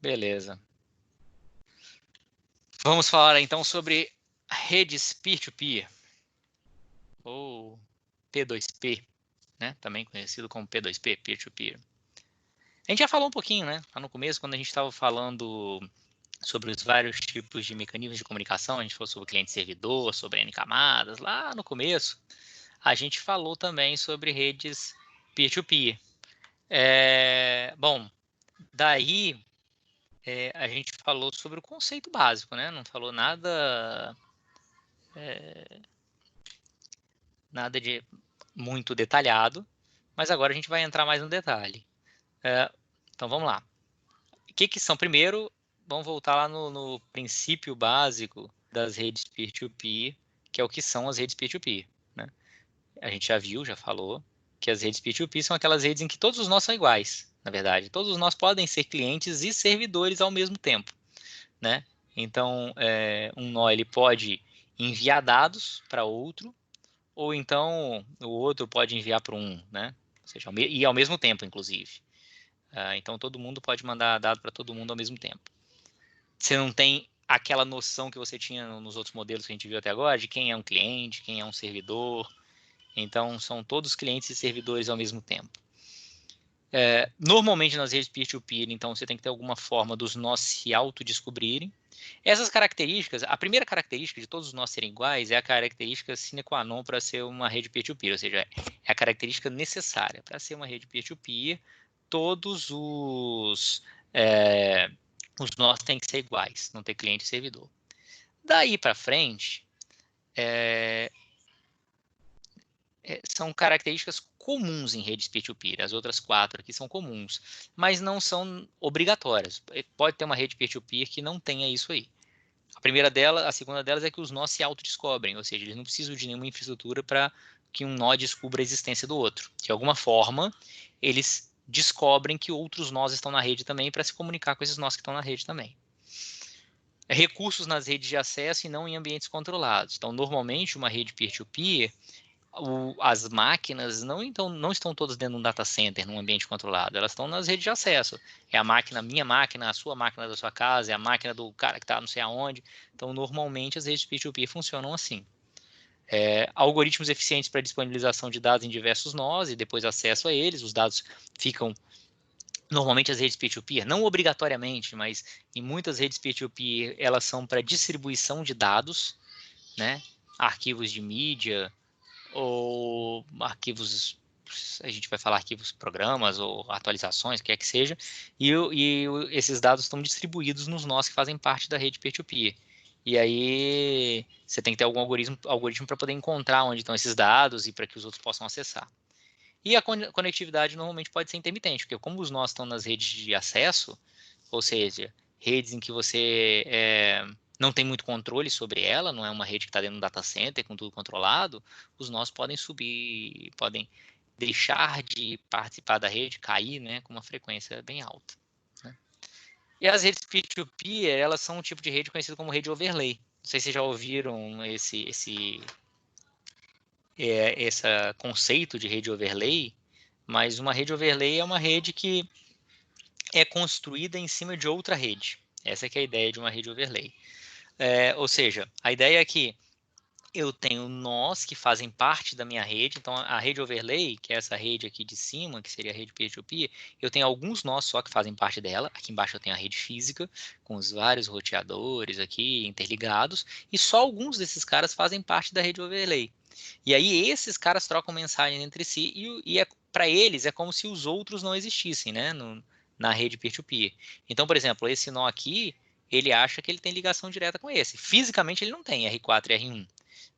Beleza. Vamos falar então sobre redes peer-to-peer, ou P2P, né? Também conhecido como P2P, peer-to-peer. A gente já falou um pouquinho, né? Lá no começo, quando a gente estava falando sobre os vários tipos de mecanismos de comunicação, a gente falou sobre cliente-servidor, sobre N camadas, lá no começo, a gente falou também sobre redes peer-to-peer. Bom, daí a gente falou sobre o conceito básico, né? Não falou nada de muito detalhado, mas agora a gente vai entrar mais no detalhe. Então vamos lá. O que são? Primeiro, vamos voltar lá no princípio básico das redes peer-to-peer, que é o que são as redes peer-to-peer, né? A gente já viu, já falou, que as redes peer-to-peer são aquelas redes em que todos os nós são iguais, na verdade. Todos os nós podem ser clientes e servidores ao mesmo tempo, né? Então, um nó ele pode enviar dados para outro, ou então o outro pode enviar para um, né? Ou seja, e ao mesmo tempo, inclusive. Então, todo mundo pode mandar dado para todo mundo ao mesmo tempo. Você não tem aquela noção que você tinha nos outros modelos que a gente viu até agora, de quem é um cliente, quem é um servidor. Então, são todos clientes e servidores ao mesmo tempo. Normalmente, nas redes peer-to-peer, então, você tem que ter alguma forma dos nós se autodescobrirem. Essas características, a primeira característica de todos os nós serem iguais é a característica sine qua non para ser uma rede peer-to-peer, ou seja, é a característica necessária. Para ser uma rede peer-to-peer, todos os nós têm que ser iguais, não ter cliente e servidor. Daí para frente, são características comuns em redes peer-to-peer. As outras 4 aqui são comuns, mas não são obrigatórias. Pode ter uma rede peer-to-peer que não tenha isso aí. A segunda delas é que os nós se autodescobrem, ou seja, eles não precisam de nenhuma infraestrutura para que um nó descubra a existência do outro. De alguma forma, eles descobrem que outros nós estão na rede também para se comunicar com esses nós que estão na rede também. Recursos nas redes de acesso e não em ambientes controlados. Então, normalmente, uma rede peer-to-peer, as máquinas não estão todas dentro de um data center, num ambiente controlado. Elas estão nas redes de acesso. É a máquina, minha máquina, a sua máquina da sua casa, é a máquina do cara que está não sei aonde. Então, normalmente, as redes peer-to-peer funcionam assim. Algoritmos eficientes para disponibilização de dados em diversos nós e depois acesso a eles. Os dados ficam... Normalmente as redes peer-to-peer, não obrigatoriamente, mas em muitas redes peer-to-peer, elas são para distribuição de dados, né? Arquivos de mídia, ou arquivos, a gente vai falar arquivos programas ou atualizações, quer que seja, e esses dados estão distribuídos nos nós que fazem parte da rede peer-to-peer. E aí você tem que ter algum algoritmo para poder encontrar onde estão esses dados e para que os outros possam acessar. E a conectividade normalmente pode ser intermitente, porque como os nós estão nas redes de acesso, ou seja, redes em que você não tem muito controle sobre ela, não é uma rede que está dentro de um data center com tudo controlado, os nós podem subir, podem deixar de participar da rede, cair, né, com uma frequência bem alta, né? E as redes peer-to-peer, elas são um tipo de rede conhecido como rede overlay. Não sei se vocês já ouviram esse conceito de rede overlay, mas uma rede overlay é uma rede que é construída em cima de outra rede. Essa que é a ideia de uma rede overlay. Ou seja, a ideia é que eu tenho nós que fazem parte da minha rede. Então, a rede overlay, que é essa rede aqui de cima, que seria a rede peer-to-peer, eu tenho alguns nós só que fazem parte dela. Aqui embaixo eu tenho a rede física, com os vários roteadores aqui interligados, e só alguns desses caras fazem parte da rede overlay. E aí esses caras trocam mensagens entre si e para eles é como se os outros não existissem, né, na rede peer-to-peer. Então, por exemplo, esse nó aqui, ele acha que ele tem ligação direta com esse. Fisicamente ele não tem R4 e R1,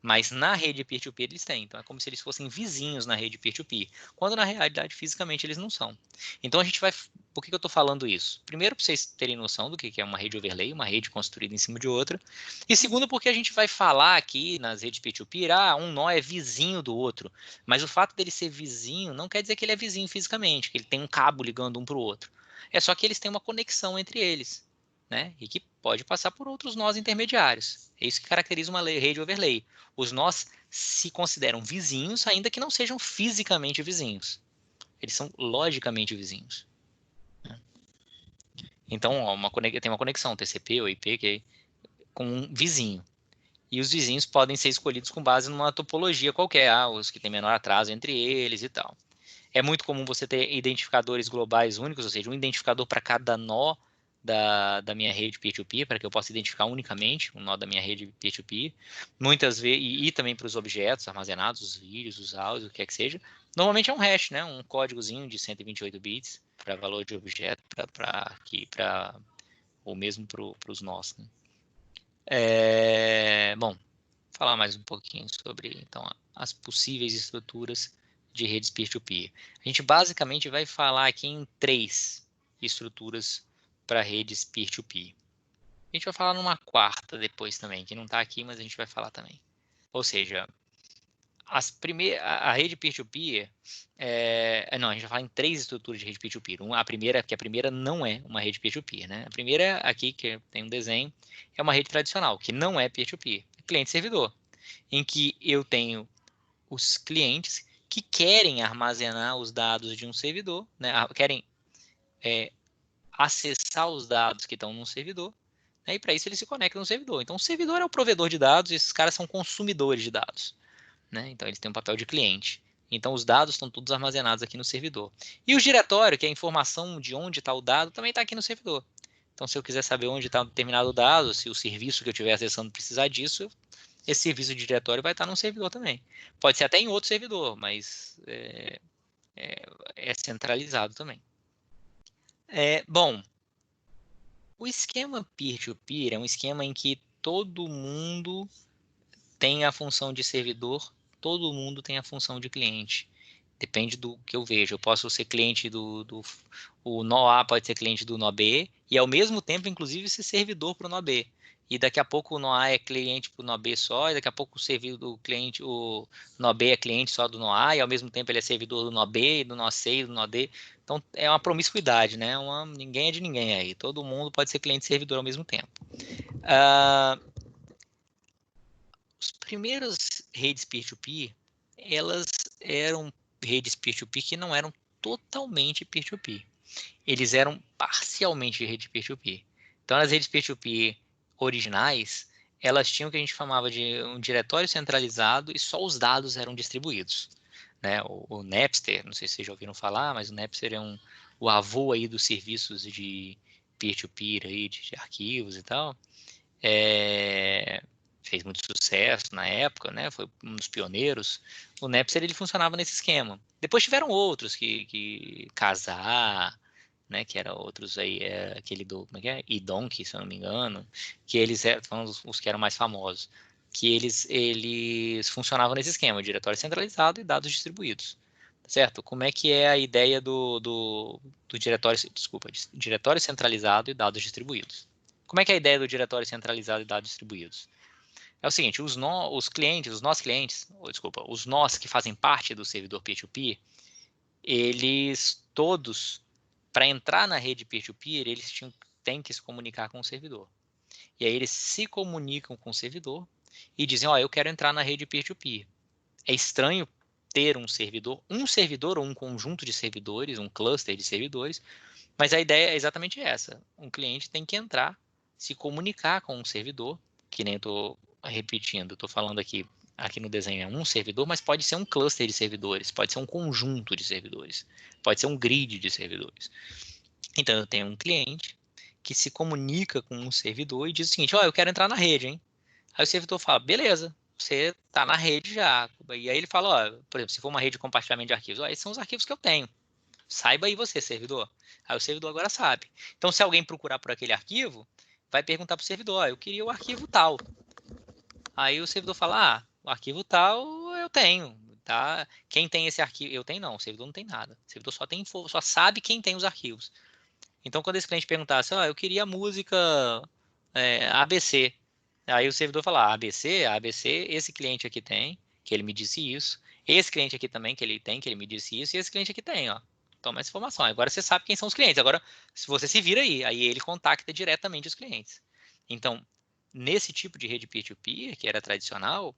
mas na rede peer-to-peer eles têm. Então é como se eles fossem vizinhos na rede peer-to-peer, quando na realidade fisicamente eles não são. Então a gente vai... Por que eu estou falando isso? Primeiro, para vocês terem noção do que é uma rede overlay, uma rede construída em cima de outra. E segundo, porque a gente vai falar aqui nas redes peer-to-peer, um nó é vizinho do outro. Mas o fato dele ser vizinho não quer dizer que ele é vizinho fisicamente, que ele tem um cabo ligando um para o outro. É só que eles têm uma conexão entre eles, né? E que pode passar por outros nós intermediários. É isso que caracteriza uma rede overlay. Os nós se consideram vizinhos, ainda que não sejam fisicamente vizinhos. Eles são logicamente vizinhos. Então, ó, tem uma conexão TCP ou IP que com um vizinho. E os vizinhos podem ser escolhidos com base numa topologia qualquer, os que têm menor atraso entre eles e tal. É muito comum você ter identificadores globais únicos, ou seja, um identificador para cada nó da minha rede peer-to-peer, para que eu possa identificar unicamente um nó da minha rede peer-to-peer. Muitas vezes, e também para os objetos armazenados, os vídeos, os áudios, o que quer que seja. Normalmente é um hash, né? Um códigozinho de 128 bits para valor de objeto, ou mesmo para os nós. Né? Bom, falar mais um pouquinho sobre então as possíveis estruturas de redes peer-to-peer. A gente basicamente vai falar aqui em 3 estruturas para redes peer-to-peer. A gente vai falar numa quarta depois também, que não está aqui, mas a gente vai falar também. Ou seja, a rede peer-to-peer, não, a gente vai falar em 3 estruturas de rede peer-to-peer. A primeira não é uma rede peer-to-peer, né? A primeira aqui, que tem um desenho, é uma rede tradicional, que não é peer-to-peer, é cliente-servidor, em que eu tenho os clientes que querem armazenar os dados de um servidor, né? Querem acessar os dados que estão num servidor, né? E para isso eles se conectam no servidor. Então o servidor é o provedor de dados e esses caras são consumidores de dados. Né? Então eles têm um papel de cliente. Então os dados estão todos armazenados aqui no servidor. E o diretório, que é a informação de onde está o dado, também está aqui no servidor. Então se eu quiser saber onde está um determinado dado, se o serviço que eu estiver acessando precisar disso, esse serviço de diretório vai estar num servidor também. Pode ser até em outro servidor, mas é centralizado também. Bom, o esquema peer-to-peer é um esquema em que todo mundo tem a função de servidor, todo mundo tem a função de cliente. Depende do que eu vejo. Eu posso ser cliente o nó A pode ser cliente do nó B e ao mesmo tempo, inclusive, ser servidor para o nó B. E daqui a pouco o nó A é cliente para o nó B só, e daqui a pouco o servidor do cliente, o nó B é cliente só do nó A, e ao mesmo tempo ele é servidor do nó B, do nó C e do nó D. Então é uma promiscuidade, né? Ninguém é de ninguém aí. Todo mundo pode ser cliente e servidor ao mesmo tempo. Os primeiros redes peer-to-peer, elas eram redes peer-to-peer que não eram totalmente peer-to-peer. Eles eram parcialmente rede peer-to-peer. Então, as redes peer-to-peer originais, elas tinham o que a gente chamava de um diretório centralizado e só os dados eram distribuídos. Né? O Napster, não sei se vocês já ouviram falar, mas o Napster é o avô aí dos serviços de peer-to-peer aí, de arquivos e tal. Fez muito sucesso na época, né? Foi um dos pioneiros. O Napster ele funcionava nesse esquema. Depois tiveram outros que Kazaa, né? Que eram outros aí, aquele do como é que é? Idonk, se eu não me engano, que eles foram os que eram mais famosos, que eles funcionavam nesse esquema, diretório centralizado e dados distribuídos. Certo? Como é que é a ideia do diretório, desculpa, diretório centralizado e dados distribuídos? Como é que é a ideia do diretório centralizado e dados distribuídos? É o seguinte, os clientes, os nossos clientes, desculpa, os nós que fazem parte do servidor peer-to-peer, eles todos, para entrar na rede peer-to-peer, eles têm que se comunicar com o servidor. E aí eles se comunicam com o servidor e dizem, eu quero entrar na rede peer-to-peer. É estranho ter um servidor ou um conjunto de servidores, um cluster de servidores, mas a ideia é exatamente essa. Um cliente tem que entrar, se comunicar com um servidor, que nem eu estou repetindo, estou falando aqui no desenho é um servidor, mas pode ser um cluster de servidores, pode ser um conjunto de servidores, pode ser um grid de servidores. Então eu tenho um cliente que se comunica com um servidor e diz o seguinte, eu quero entrar na rede, hein? Aí o servidor fala, beleza, você está na rede já. E aí ele fala, por exemplo, se for uma rede de compartilhamento de arquivos, esses são os arquivos que eu tenho. Saiba aí você, servidor. Aí o servidor agora sabe. Então, se alguém procurar por aquele arquivo, vai perguntar para o servidor, eu queria o arquivo tal. Aí o servidor fala, o arquivo tal eu tenho. Tá? Quem tem esse arquivo? Eu tenho não, o servidor não tem nada. O servidor só sabe quem tem os arquivos. Então, quando esse cliente perguntasse, eu queria a música ABC. Aí o servidor fala, ABC, esse cliente aqui tem, que ele me disse isso. Esse cliente aqui também, que ele me disse isso. E esse cliente aqui tem, Toma essa informação. Agora você sabe quem são os clientes. Agora, se você se vira aí ele contacta diretamente os clientes. Então, nesse tipo de rede peer-to-peer, que era tradicional,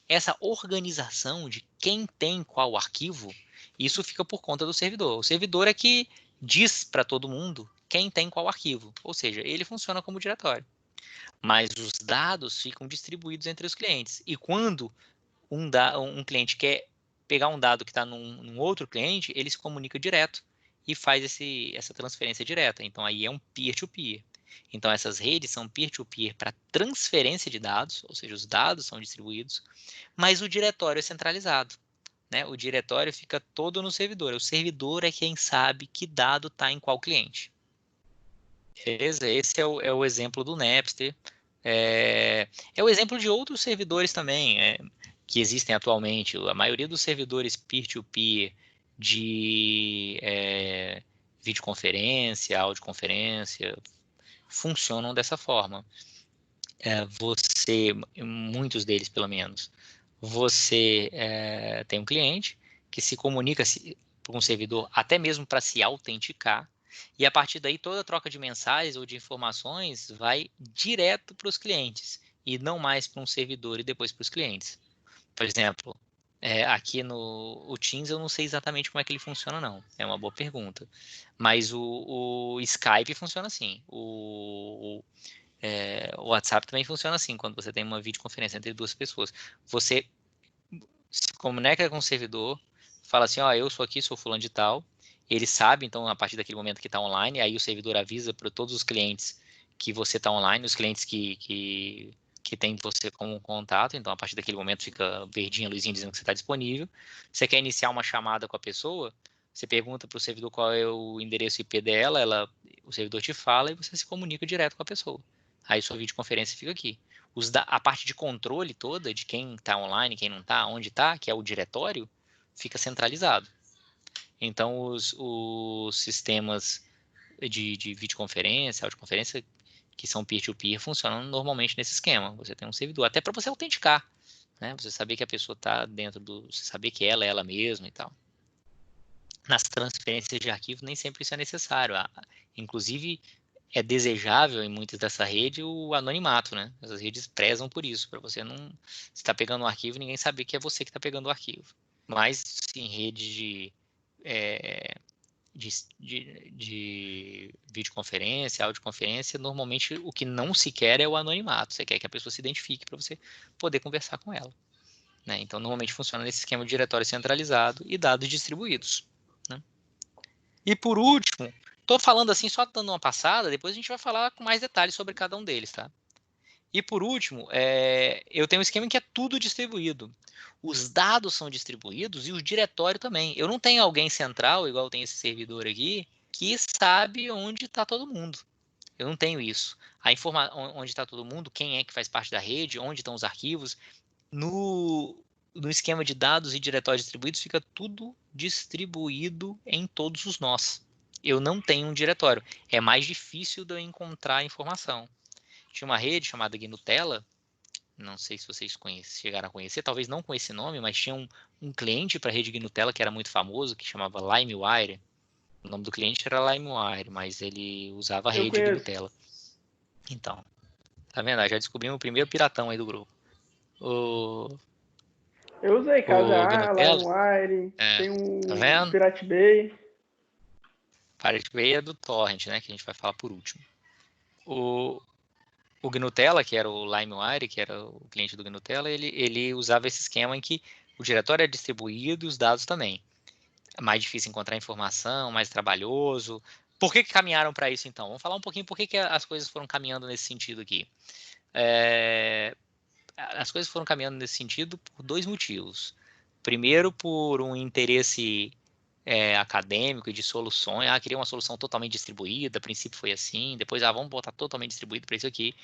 essa organização de quem tem qual arquivo, isso fica por conta do servidor. O servidor é que diz para todo mundo quem tem qual arquivo, ou seja, ele funciona como diretório. Mas os dados ficam distribuídos entre os clientes. E quando um cliente quer pegar um dado que está num outro cliente, ele se comunica direto e faz essa transferência direta. Então, aí é um peer-to-peer. Então, essas redes são peer-to-peer para transferência de dados, ou seja, os dados são distribuídos, mas o diretório é centralizado. Né? O diretório fica todo no servidor. O servidor é quem sabe que dado está em qual cliente. Beleza? Esse é o exemplo do Napster. É o exemplo de outros servidores também que existem atualmente. A maioria dos servidores peer-to-peer de videoconferência, audioconferência, funcionam dessa forma. Muitos deles pelo menos, você tem um cliente que se comunica com um servidor até mesmo para se autenticar, e a partir daí toda troca de mensagens ou de informações vai direto para os clientes e não mais para um servidor e depois para os clientes. Por exemplo, aqui no Teams eu não sei exatamente como é que ele funciona não, é uma boa pergunta, mas o Skype funciona assim, o WhatsApp também funciona assim, quando você tem uma videoconferência entre duas pessoas. Você se comunica com o servidor, fala assim, ó, eu sou aqui, sou fulano de tal. Ele sabe, então, a partir daquele momento que está online, aí o servidor avisa para todos os clientes que você está online, os clientes que tem você como contato. Então, a partir daquele momento fica verdinha, luzinha dizendo que você está disponível. Você quer iniciar uma chamada com a pessoa, você pergunta para o servidor qual é o endereço IP dela, o servidor te fala e você se comunica direto com a pessoa. Aí sua videoconferência fica aqui. A parte de controle toda, de quem está online, quem não está, onde está, que é o diretório, fica centralizado. Então, os sistemas de videoconferência, audioconferência, que são peer-to-peer, funcionam normalmente nesse esquema. Você tem um servidor, até para você autenticar, né? Você saber que a pessoa está dentro você saber que ela é ela mesma e tal. Nas transferências de arquivo, nem sempre isso é necessário. Inclusive, é desejável em muitas dessa rede o anonimato, né? Essas redes prezam por isso, para você não estar pegando um arquivo e ninguém saber que é você que está pegando o arquivo. Mas em redes de videoconferência, audioconferência, normalmente o que não se quer é o anonimato. Você quer que a pessoa se identifique para você poder conversar com ela. Né? Então, normalmente funciona nesse esquema de diretório centralizado e dados distribuídos. Né? E por último, estou falando assim só dando uma passada, depois a gente vai falar com mais detalhes sobre cada um deles, tá? E por último, eu tenho um esquema em que é tudo distribuído. Os dados são distribuídos e o diretório também. Eu não tenho alguém central, igual tem esse servidor aqui, que sabe onde está todo mundo. Eu não tenho isso. Onde está todo mundo, quem é que faz parte da rede, onde estão os arquivos. No esquema de dados e diretórios distribuídos, fica tudo distribuído em todos os nós. Eu não tenho um diretório. É mais difícil de eu encontrar a informação. Tinha uma rede chamada Gnutella, não sei se vocês chegaram a conhecer, talvez não com esse nome, mas tinha um cliente para a rede Gnutella que era muito famoso, que chamava LimeWire. O nome do cliente era LimeWire, mas ele usava a Eu rede conheço. Gnutella. Então, tá vendo? Já descobrimos o primeiro piratão aí do grupo. Eu usei Casa O A, Gnutella, LimeWire, tem tá o vendo? Pirate Bay. Pirate Bay é do Torrent, né? Que a gente vai falar por último. O Gnutella, que era o LimeWire, que era o cliente do Gnutella, ele usava esse esquema em que o diretório é distribuído e os dados também. É mais difícil encontrar informação, mais trabalhoso. Por que caminharam para isso, então? Vamos falar um pouquinho por que as coisas foram caminhando nesse sentido aqui. As coisas foram caminhando nesse sentido por dois motivos. Primeiro, por um interesse acadêmico e de soluções. Queria uma solução totalmente distribuída, a princípio foi assim, depois, vamos botar totalmente distribuído para isso aqui.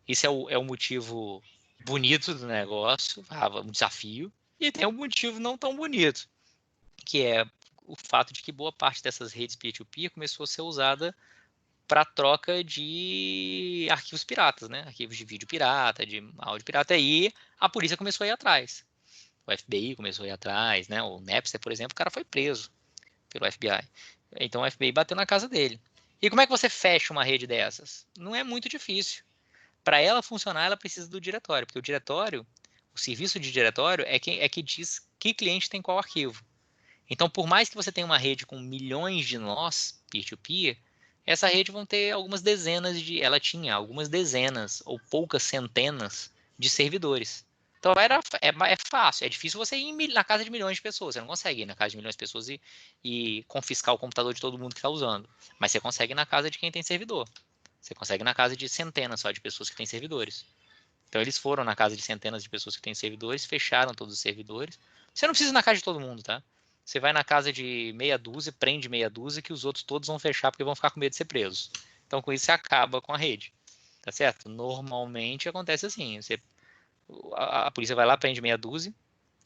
Isso é o motivo bonito do negócio, um desafio. E tem um motivo não tão bonito, que é o fato de que boa parte dessas redes peer-to-peer começou a ser usada para troca de arquivos piratas, né? Arquivos de vídeo pirata, de áudio pirata. E a polícia começou a ir atrás. O FBI começou a ir atrás, né? O Napster, por exemplo, o cara foi preso pelo FBI. Então o FBI bateu na casa dele. E como é que você fecha uma rede dessas? Não é muito difícil. Para ela funcionar, ela precisa do diretório, porque o serviço de diretório é que diz que cliente tem qual arquivo. Então, por mais que você tenha uma rede com milhões de nós, peer-to-peer, essa rede vão ter algumas dezenas ela tinha algumas dezenas ou poucas centenas de servidores. Então é fácil, é difícil você ir na casa de milhões de pessoas, você não consegue ir na casa de milhões de pessoas e confiscar o computador de todo mundo que está usando, mas você consegue ir na casa de quem tem servidor, você consegue ir na casa de centenas só de pessoas que têm servidores. Então eles foram na casa de centenas de pessoas que têm servidores, fecharam todos os servidores. Você não precisa ir na casa de todo mundo, tá? Você vai na casa de meia dúzia, prende meia dúzia, que os outros todos vão fechar porque vão ficar com medo de ser presos. Então com isso você acaba com a rede, tá certo? Normalmente acontece assim, a polícia vai lá, prende meia dúzia,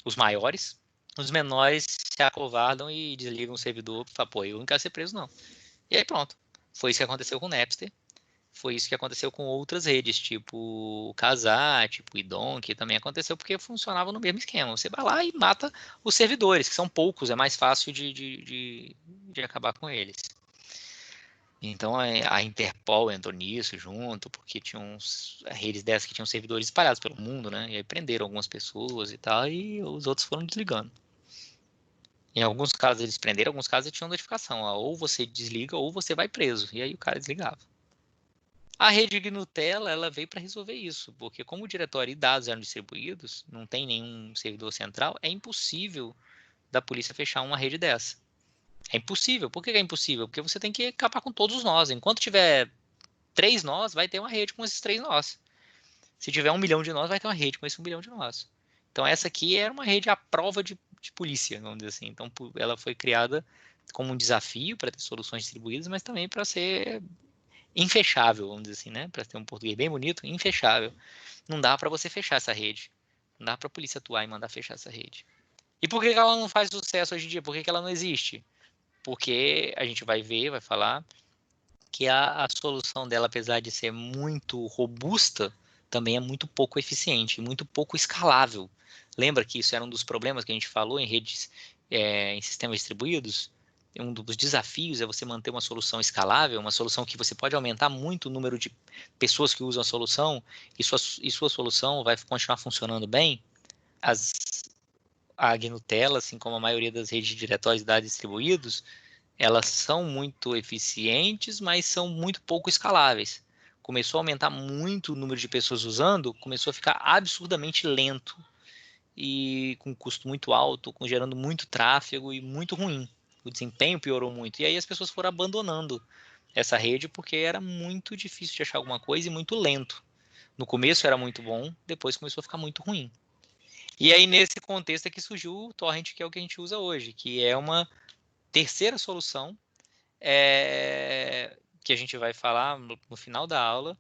os maiores, os menores se acovardam e desligam o servidor, fala, pô, eu não quero ser preso não. E aí pronto, foi isso que aconteceu com o Napster. Foi isso que aconteceu com outras redes, tipo o Kazaa, tipo o Idon, que também aconteceu porque funcionava no mesmo esquema. Você vai lá e mata os servidores, que são poucos, é mais fácil de acabar com eles. Então a Interpol entrou nisso junto, porque tinha redes dessas que tinham servidores espalhados pelo mundo, né? E aí prenderam algumas pessoas e tal, e os outros foram desligando. Em alguns casos eles prenderam, em alguns casos eles tinham notificação, ó, ou você desliga ou você vai preso. E aí o cara desligava. A rede de Gnutella, ela veio para resolver isso, porque como o diretório e dados eram distribuídos, não tem nenhum servidor central, é impossível da polícia fechar uma rede dessa. É impossível. Por que é impossível? Porque você tem que acabar com todos os nós. Enquanto tiver 3 nós, vai ter uma rede com esses 3 nós. Se tiver 1 milhão de nós, vai ter uma rede com esse 1 milhão de nós. Então essa aqui era uma rede à prova de polícia, vamos dizer assim. Então ela foi criada como um desafio para ter soluções distribuídas, mas também para ser infechável, vamos dizer assim, né? Para ter um português bem bonito, infechável. Não dá para você fechar essa rede. Não dá para a polícia atuar e mandar fechar essa rede. E por que ela não faz sucesso hoje em dia? Por que ela não existe? Porque a gente vai ver, vai falar que a solução dela, apesar de ser muito robusta, também é muito pouco eficiente, muito pouco escalável. Lembra que isso era um dos problemas que a gente falou em redes, em sistemas distribuídos? Um dos desafios é você manter uma solução escalável, uma solução que você pode aumentar muito o número de pessoas que usam a solução e sua solução vai continuar funcionando bem. A Gnutella, assim como a maioria das redes de diretórios de dados distribuídos, elas são muito eficientes, mas são muito pouco escaláveis. Começou a aumentar muito o número de pessoas usando, começou a ficar absurdamente lento e com custo muito alto, gerando muito tráfego e muito ruim. O desempenho piorou muito. E aí as pessoas foram abandonando essa rede porque era muito difícil de achar alguma coisa e muito lento. No começo era muito bom, depois começou a ficar muito ruim. E aí nesse contexto é que surgiu o torrent, que é o que a gente usa hoje, que é uma terceira solução que a gente vai falar no final da aula,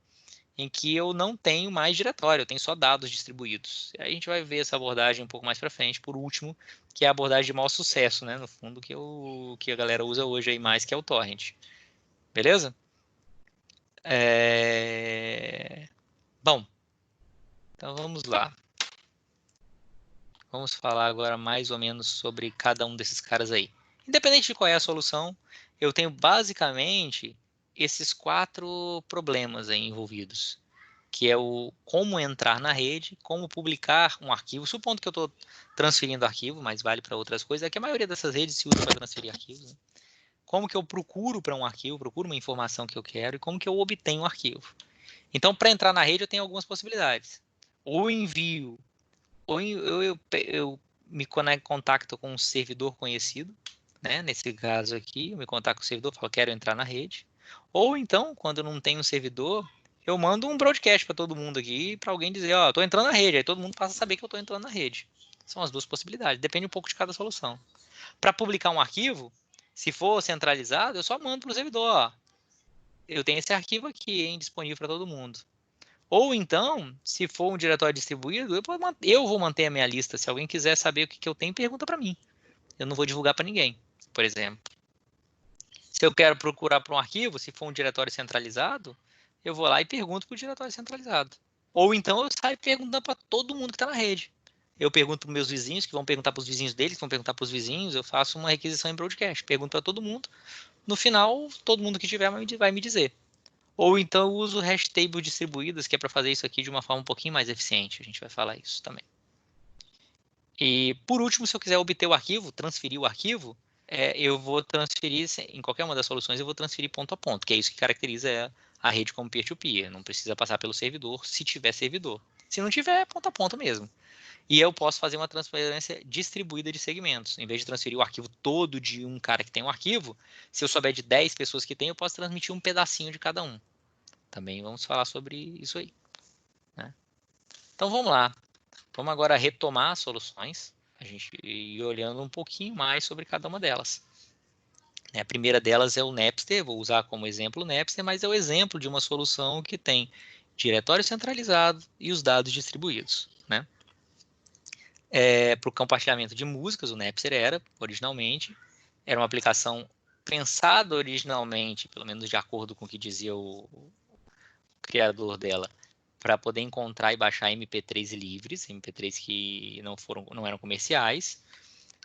em que eu não tenho mais diretório, eu tenho só dados distribuídos. E aí a gente vai ver essa abordagem um pouco mais para frente, por último, que é a abordagem de maior sucesso, né? No fundo, que a galera usa hoje aí mais, que é o torrent. Beleza? Bom, então vamos lá. Vamos falar agora mais ou menos sobre cada um desses caras aí. Independente de qual é a solução, eu tenho basicamente esses 4 problemas aí envolvidos, que é o como entrar na rede, como publicar um arquivo, supondo que eu estou transferindo arquivo, mas vale para outras coisas, é que a maioria dessas redes se usa para transferir arquivos, né? Como que eu procuro para um arquivo, procuro uma informação que eu quero e como que eu obtenho o arquivo. Então, para entrar na rede, eu tenho algumas possibilidades. Ou envio, ou eu me contacto com um servidor conhecido, né? Nesse caso aqui, eu me contacto com o servidor, falo, quero entrar na rede. Ou então, quando eu não tenho um servidor, eu mando um broadcast para todo mundo aqui, para alguém dizer, ó, estou entrando na rede, aí todo mundo passa a saber que eu estou entrando na rede. São as duas possibilidades, depende um pouco de cada solução. Para publicar um arquivo, se for centralizado, eu só mando para o servidor, ó, eu tenho esse arquivo aqui, hein, disponível para todo mundo. Ou então, se for um diretório distribuído, eu vou manter a minha lista. Se alguém quiser saber o que eu tenho, pergunta para mim. Eu não vou divulgar para ninguém, por exemplo. Se eu quero procurar por um arquivo, se for um diretório centralizado, eu vou lá e pergunto para o diretório centralizado. Ou então eu saio perguntando para todo mundo que está na rede. Eu pergunto para meus vizinhos, que vão perguntar para os vizinhos deles, que vão perguntar para os vizinhos. Eu faço uma requisição em broadcast. Pergunto para todo mundo. No final, todo mundo que tiver vai me dizer. Ou então eu uso hash table distribuídas, que é para fazer isso aqui de uma forma um pouquinho mais eficiente. A gente vai falar isso também. E por último, se eu quiser obter o arquivo, transferir o arquivo, eu vou transferir, em qualquer uma das soluções, eu vou transferir ponto a ponto, que é isso que caracteriza a rede como peer-to-peer. Não precisa passar pelo servidor, se tiver servidor. Se não tiver, é ponto a ponto mesmo. E eu posso fazer uma transferência distribuída de segmentos. Em vez de transferir o arquivo todo de um cara que tem um arquivo, se eu souber de 10 pessoas que tem, eu posso transmitir um pedacinho de cada um. Também vamos falar sobre isso aí, né? Então vamos lá. Vamos agora retomar as soluções. A gente ir olhando um pouquinho mais sobre cada uma delas. A primeira delas é o Napster. Vou usar como exemplo o Napster, mas é o exemplo de uma solução que tem diretório centralizado e os dados distribuídos, né? Para o compartilhamento de músicas, o Napster originalmente, era uma aplicação pensada originalmente, pelo menos de acordo com o que dizia o criador dela, para poder encontrar e baixar MP3 livres, MP3 que não eram comerciais,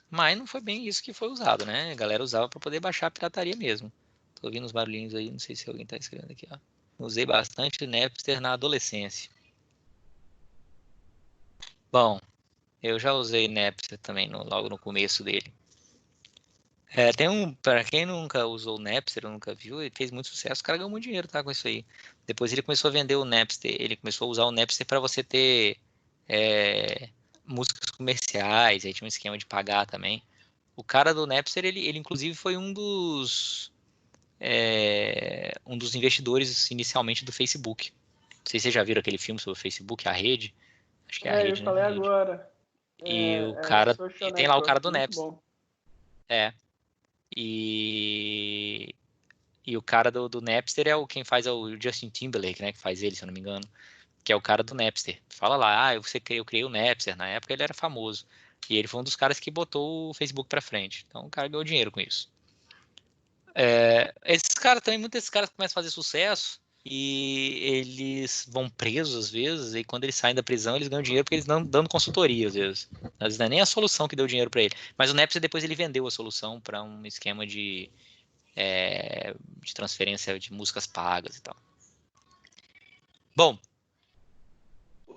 mas não foi bem isso que foi usado, né? A galera usava para poder baixar a pirataria mesmo. Tô ouvindo uns barulhinhos aí, não sei se alguém está escrevendo aqui, ó. Usei bastante Napster na adolescência. Bom, eu já usei Napster também logo no começo dele. Para quem nunca usou o Napster, ou nunca viu, ele fez muito sucesso, o cara ganhou muito dinheiro, tá, com isso aí. Depois ele começou a vender o Napster, ele começou a usar o Napster para você ter músicas comerciais, aí tinha um esquema de pagar também. O cara do Napster, ele inclusive foi um dos investidores inicialmente do Facebook. Não sei se vocês já viram aquele filme sobre o Facebook, a rede. Acho que é a Eu rede, né? A falei rede. agora. E o O cara, Social e tem lá o cara Network, do muito Napster. bom. E o cara do Napster quem faz é o Justin Timberlake, né? Que faz ele, se eu não me engano. Que é o cara do Napster. Fala lá, eu criei o Napster. Na época ele era famoso. E ele foi um dos caras que botou o Facebook pra frente. Então o cara ganhou dinheiro com isso. Esses caras também, muitos desses caras começam a fazer sucesso e eles vão presos às vezes. E quando eles saem da prisão, eles ganham dinheiro porque eles estão dando consultoria às vezes. Às vezes não é nem a solução que deu dinheiro para ele. Mas o Napster depois ele vendeu a solução para um esquema de transferência de músicas pagas e tal. Bom,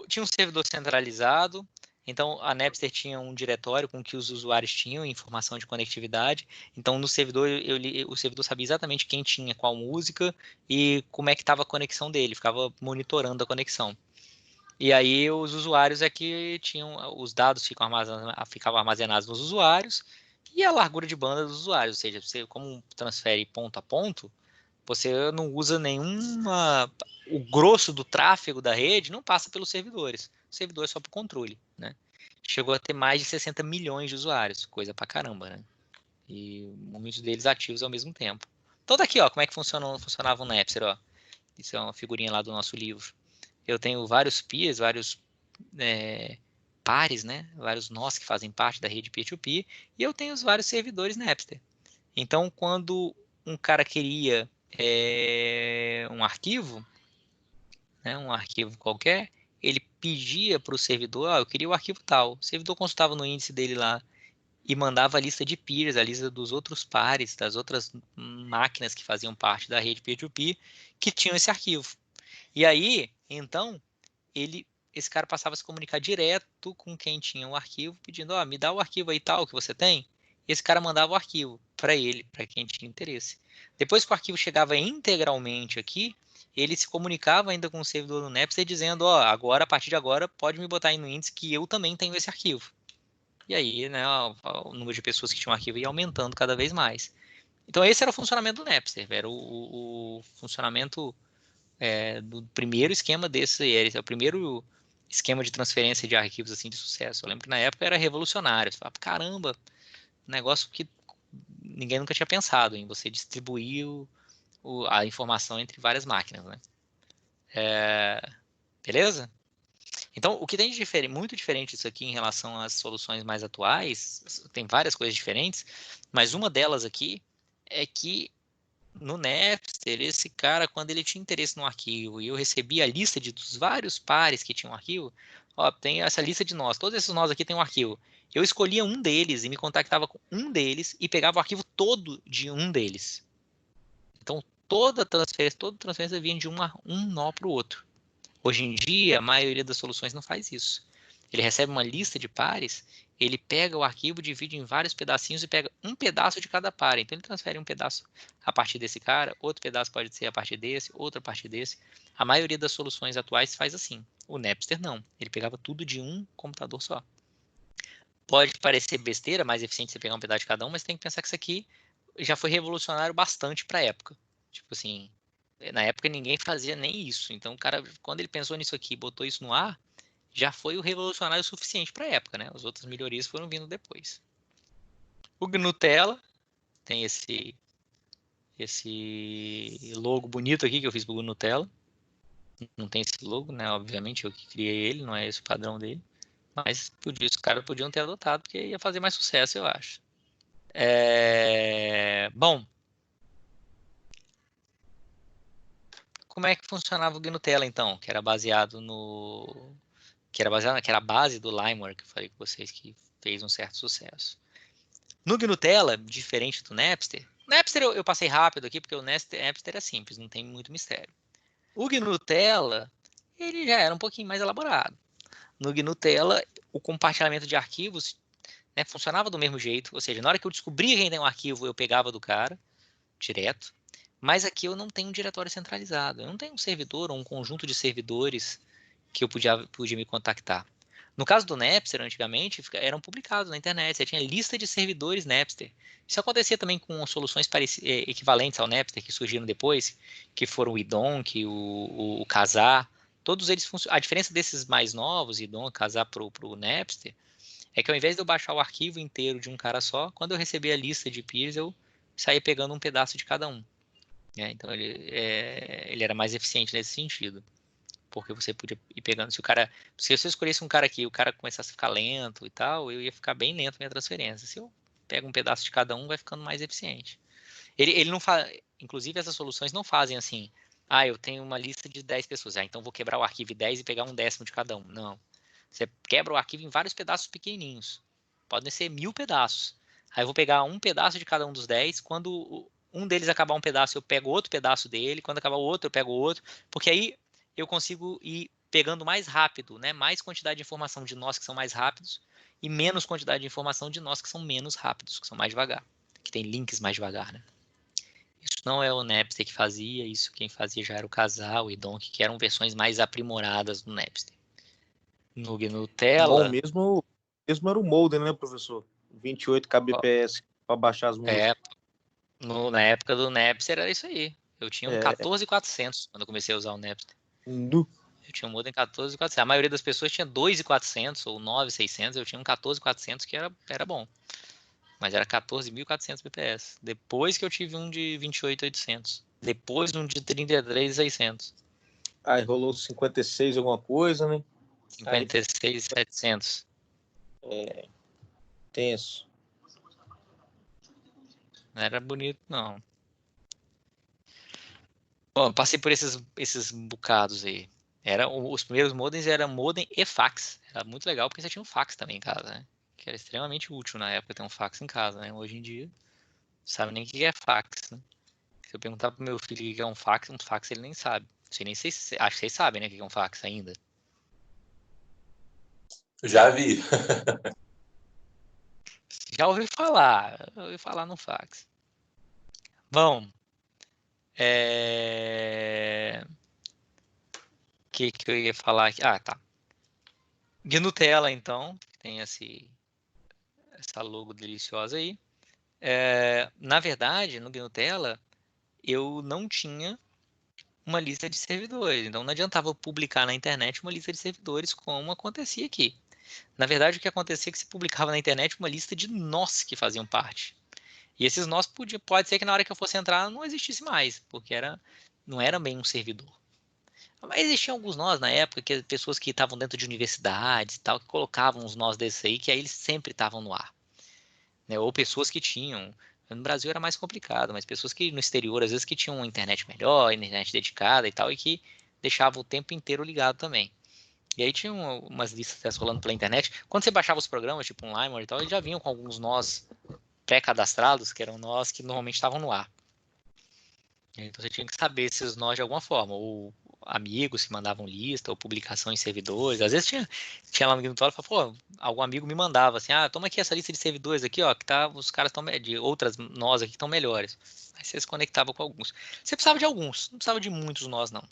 tinha um servidor centralizado, então a Napster tinha um diretório com que os usuários tinham informação de conectividade. Então no servidor o servidor sabia exatamente quem tinha qual música e como é que estava a conexão dele, ficava monitorando a conexão. E aí os usuários tinham os dados ficavam armazenados nos usuários e a largura de banda dos usuários, ou seja, você como transfere ponto a ponto, você não usa nenhuma. O grosso do tráfego da rede não passa pelos servidores. O servidor é só para o controle, né? Chegou a ter mais de 60 milhões de usuários, coisa pra caramba, né? E muitos deles ativos ao mesmo tempo. Então tá aqui, ó, como é que funcionava o Napster, ó. Isso é uma figurinha lá do nosso livro. Eu tenho vários peers, vários pares, né? Vários nós que fazem parte da rede peer-to-peer, e eu tenho os vários servidores Napster. Então, quando um cara queria um arquivo, né, um arquivo qualquer, ele pedia para o servidor, eu queria o arquivo tal. O servidor consultava no índice dele lá e mandava a lista de peers, a lista dos outros pares, das outras máquinas que faziam parte da rede peer-to-peer, que tinham esse arquivo. E aí, então, esse cara passava a se comunicar direto com quem tinha o arquivo, pedindo, me dá o arquivo aí tal que você tem. E esse cara mandava o arquivo para ele, para quem tinha interesse. Depois que o arquivo chegava integralmente aqui, ele se comunicava ainda com o servidor do Napster dizendo, agora, a partir de agora, pode me botar aí no índice que eu também tenho esse arquivo. E aí, né, o número de pessoas que tinham arquivo ia aumentando cada vez mais. Então esse era o funcionamento do Napster, era o funcionamento do primeiro esquema desse, esse é o primeiro esquema de transferência de arquivos assim de sucesso. Eu lembro que na época era revolucionário. Você falava, caramba, um negócio que ninguém nunca tinha pensado em você distribuir a informação entre várias máquinas, né? Beleza? Então, o que tem de muito diferente disso aqui em relação às soluções mais atuais, tem várias coisas diferentes, mas uma delas aqui é que no Napster, esse cara, quando ele tinha interesse no arquivo e eu recebia a lista dos vários pares que tinham um arquivo, tem essa lista de nós, todos esses nós aqui tem um arquivo. Eu escolhia um deles e me contactava com um deles e pegava o arquivo todo de um deles. Então, toda transferência vinha de um nó para o outro. Hoje em dia, a maioria das soluções não faz isso. ele recebe uma lista de pares, ele pega o arquivo, divide em vários pedacinhos e pega um pedaço de cada par. Então, ele transfere um pedaço a partir desse cara, outro pedaço pode ser a partir desse, outro a partir desse. A maioria das soluções atuais faz assim. O Napster não. Ele pegava tudo de um computador só. Pode parecer besteira, mais eficiente você pegar um pedaço de cada um, mas tem que pensar que isso aqui já foi revolucionário bastante para a época. Tipo assim, na época ninguém fazia nem isso. Então, o cara, quando ele pensou nisso aqui e botou isso no ar, já foi o revolucionário suficiente para a época, né? As outras melhorias foram vindo depois. O Gnutella tem esse logo bonito aqui que eu fiz pro Gnutella. Não tem esse logo, né? Obviamente eu que criei ele, não é esse o padrão dele. Mas os caras podiam ter adotado, porque ia fazer mais sucesso, eu acho. Bom, como é que funcionava o Gnutella, então? Que era baseado no... Que era a base do Limeware, que eu falei com vocês, que fez um certo sucesso. No Gnutella, diferente do Napster, Napster eu passei rápido aqui, porque o Napster é simples, não tem muito mistério. O Gnutella, ele já era um pouquinho mais elaborado. No Gnutella, o compartilhamento de arquivos, né, funcionava do mesmo jeito, ou seja, na hora que eu descobria quem tem um arquivo, eu pegava do cara, direto, mas aqui eu não tenho um diretório centralizado, eu não tenho um servidor ou um conjunto de servidores que eu podia me contactar. No caso do Napster, antigamente, eram publicados na internet, você tinha lista de servidores Napster. Isso acontecia também com soluções equivalentes ao Napster que surgiram depois, que foram o Idonk, o Kazaa. Todos eles funcionam. A diferença desses mais novos, Idonk, Kazaa para o Napster, é que ao invés de eu baixar o arquivo inteiro de um cara só, quando eu recebia a lista de peers, eu saía pegando um pedaço de cada um. Então ele era mais eficiente nesse sentido. Porque você podia ir pegando. Se você escolhesse um cara aqui e o cara começasse a ficar lento e tal, eu ia ficar bem lento a minha transferência. Se eu pego um pedaço de cada um, vai ficando mais eficiente. Ele não faz. Inclusive, essas soluções não fazem assim. Ah, eu tenho uma lista de 10 pessoas. Então vou quebrar o arquivo em 10 e pegar um décimo de cada um. Não. Você quebra o arquivo em vários pedaços pequenininhos. Podem ser 1000 pedaços. Aí eu vou pegar um pedaço de cada um dos 10. Quando um deles acabar um pedaço, eu pego outro pedaço dele. Quando acabar o outro, eu pego outro. Porque aí eu consigo ir pegando mais rápido, né? Mais quantidade de informação de nós que são mais rápidos e menos quantidade de informação de nós que são menos rápidos, que são mais devagar, que tem links mais devagar, né? Isso não é o Napster que fazia, isso quem fazia já era o Kazaa, o Idonk, que eram versões mais aprimoradas do Napster. No Bom Gnutella, mesmo era o modem, né, professor? 28 kbps para baixar as músicas. Na época do Napster era isso aí. Eu tinha um 14.400 quando eu comecei a usar o Napster. Eu tinha um modem 14.400. A maioria das pessoas tinha 2.400 ou 9.600. Eu tinha um 14.400 que era bom. Mas era 14.400 bps. Depois que eu tive um de 28.800. Depois um de 33.600. Aí rolou 56 alguma coisa, né? 56.700. Tenso. Não era bonito, não. Bom, passei por esses bocados aí. Os primeiros modems eram modem e fax. Era muito legal porque você tinha um fax também em casa, né? Que era extremamente útil na época ter um fax em casa, né? Hoje em dia, não sabe nem o que é fax, né? Se eu perguntar pro meu filho o que é um fax ele nem sabe. Não sei nem se acho que vocês sabem, né, o que é um fax ainda. Já vi. Já ouvi falar no fax. Bom, que eu ia falar aqui? Ah, tá. Gnutella, então, tem essa logo deliciosa aí. Na verdade, no Gnutella, eu não tinha uma lista de servidores. Então, não adiantava eu publicar na internet uma lista de servidores como acontecia aqui. Na verdade, o que acontecia é que se publicava na internet uma lista de nós que faziam parte. E esses nós pode ser que na hora que eu fosse entrar não existisse mais, porque não era bem um servidor. Mas existiam alguns nós na época, que pessoas que estavam dentro de universidades e tal, que colocavam uns nós desses aí, que aí eles sempre estavam no ar. Né? Ou pessoas que tinham. No Brasil era mais complicado, mas pessoas que no exterior, às vezes, que tinham uma internet melhor, internet dedicada e tal, e que deixavam o tempo inteiro ligado também. E aí tinha umas listas dessas rolando pela internet. Quando você baixava os programas, tipo um Limeware e tal, eles já vinham com alguns nós pré-cadastrados, que eram nós que normalmente estavam no ar. Então você tinha que saber esses nós de alguma forma. Ou amigos que mandavam lista ou publicação em servidores. Às vezes tinha lá no Gnutola e falava, pô, algum amigo me mandava assim, toma aqui essa lista de servidores aqui, ó, que tá, os caras estão de outras nós aqui estão melhores. Aí você se conectava com alguns. Você precisava de alguns, não precisava de muitos nós, não.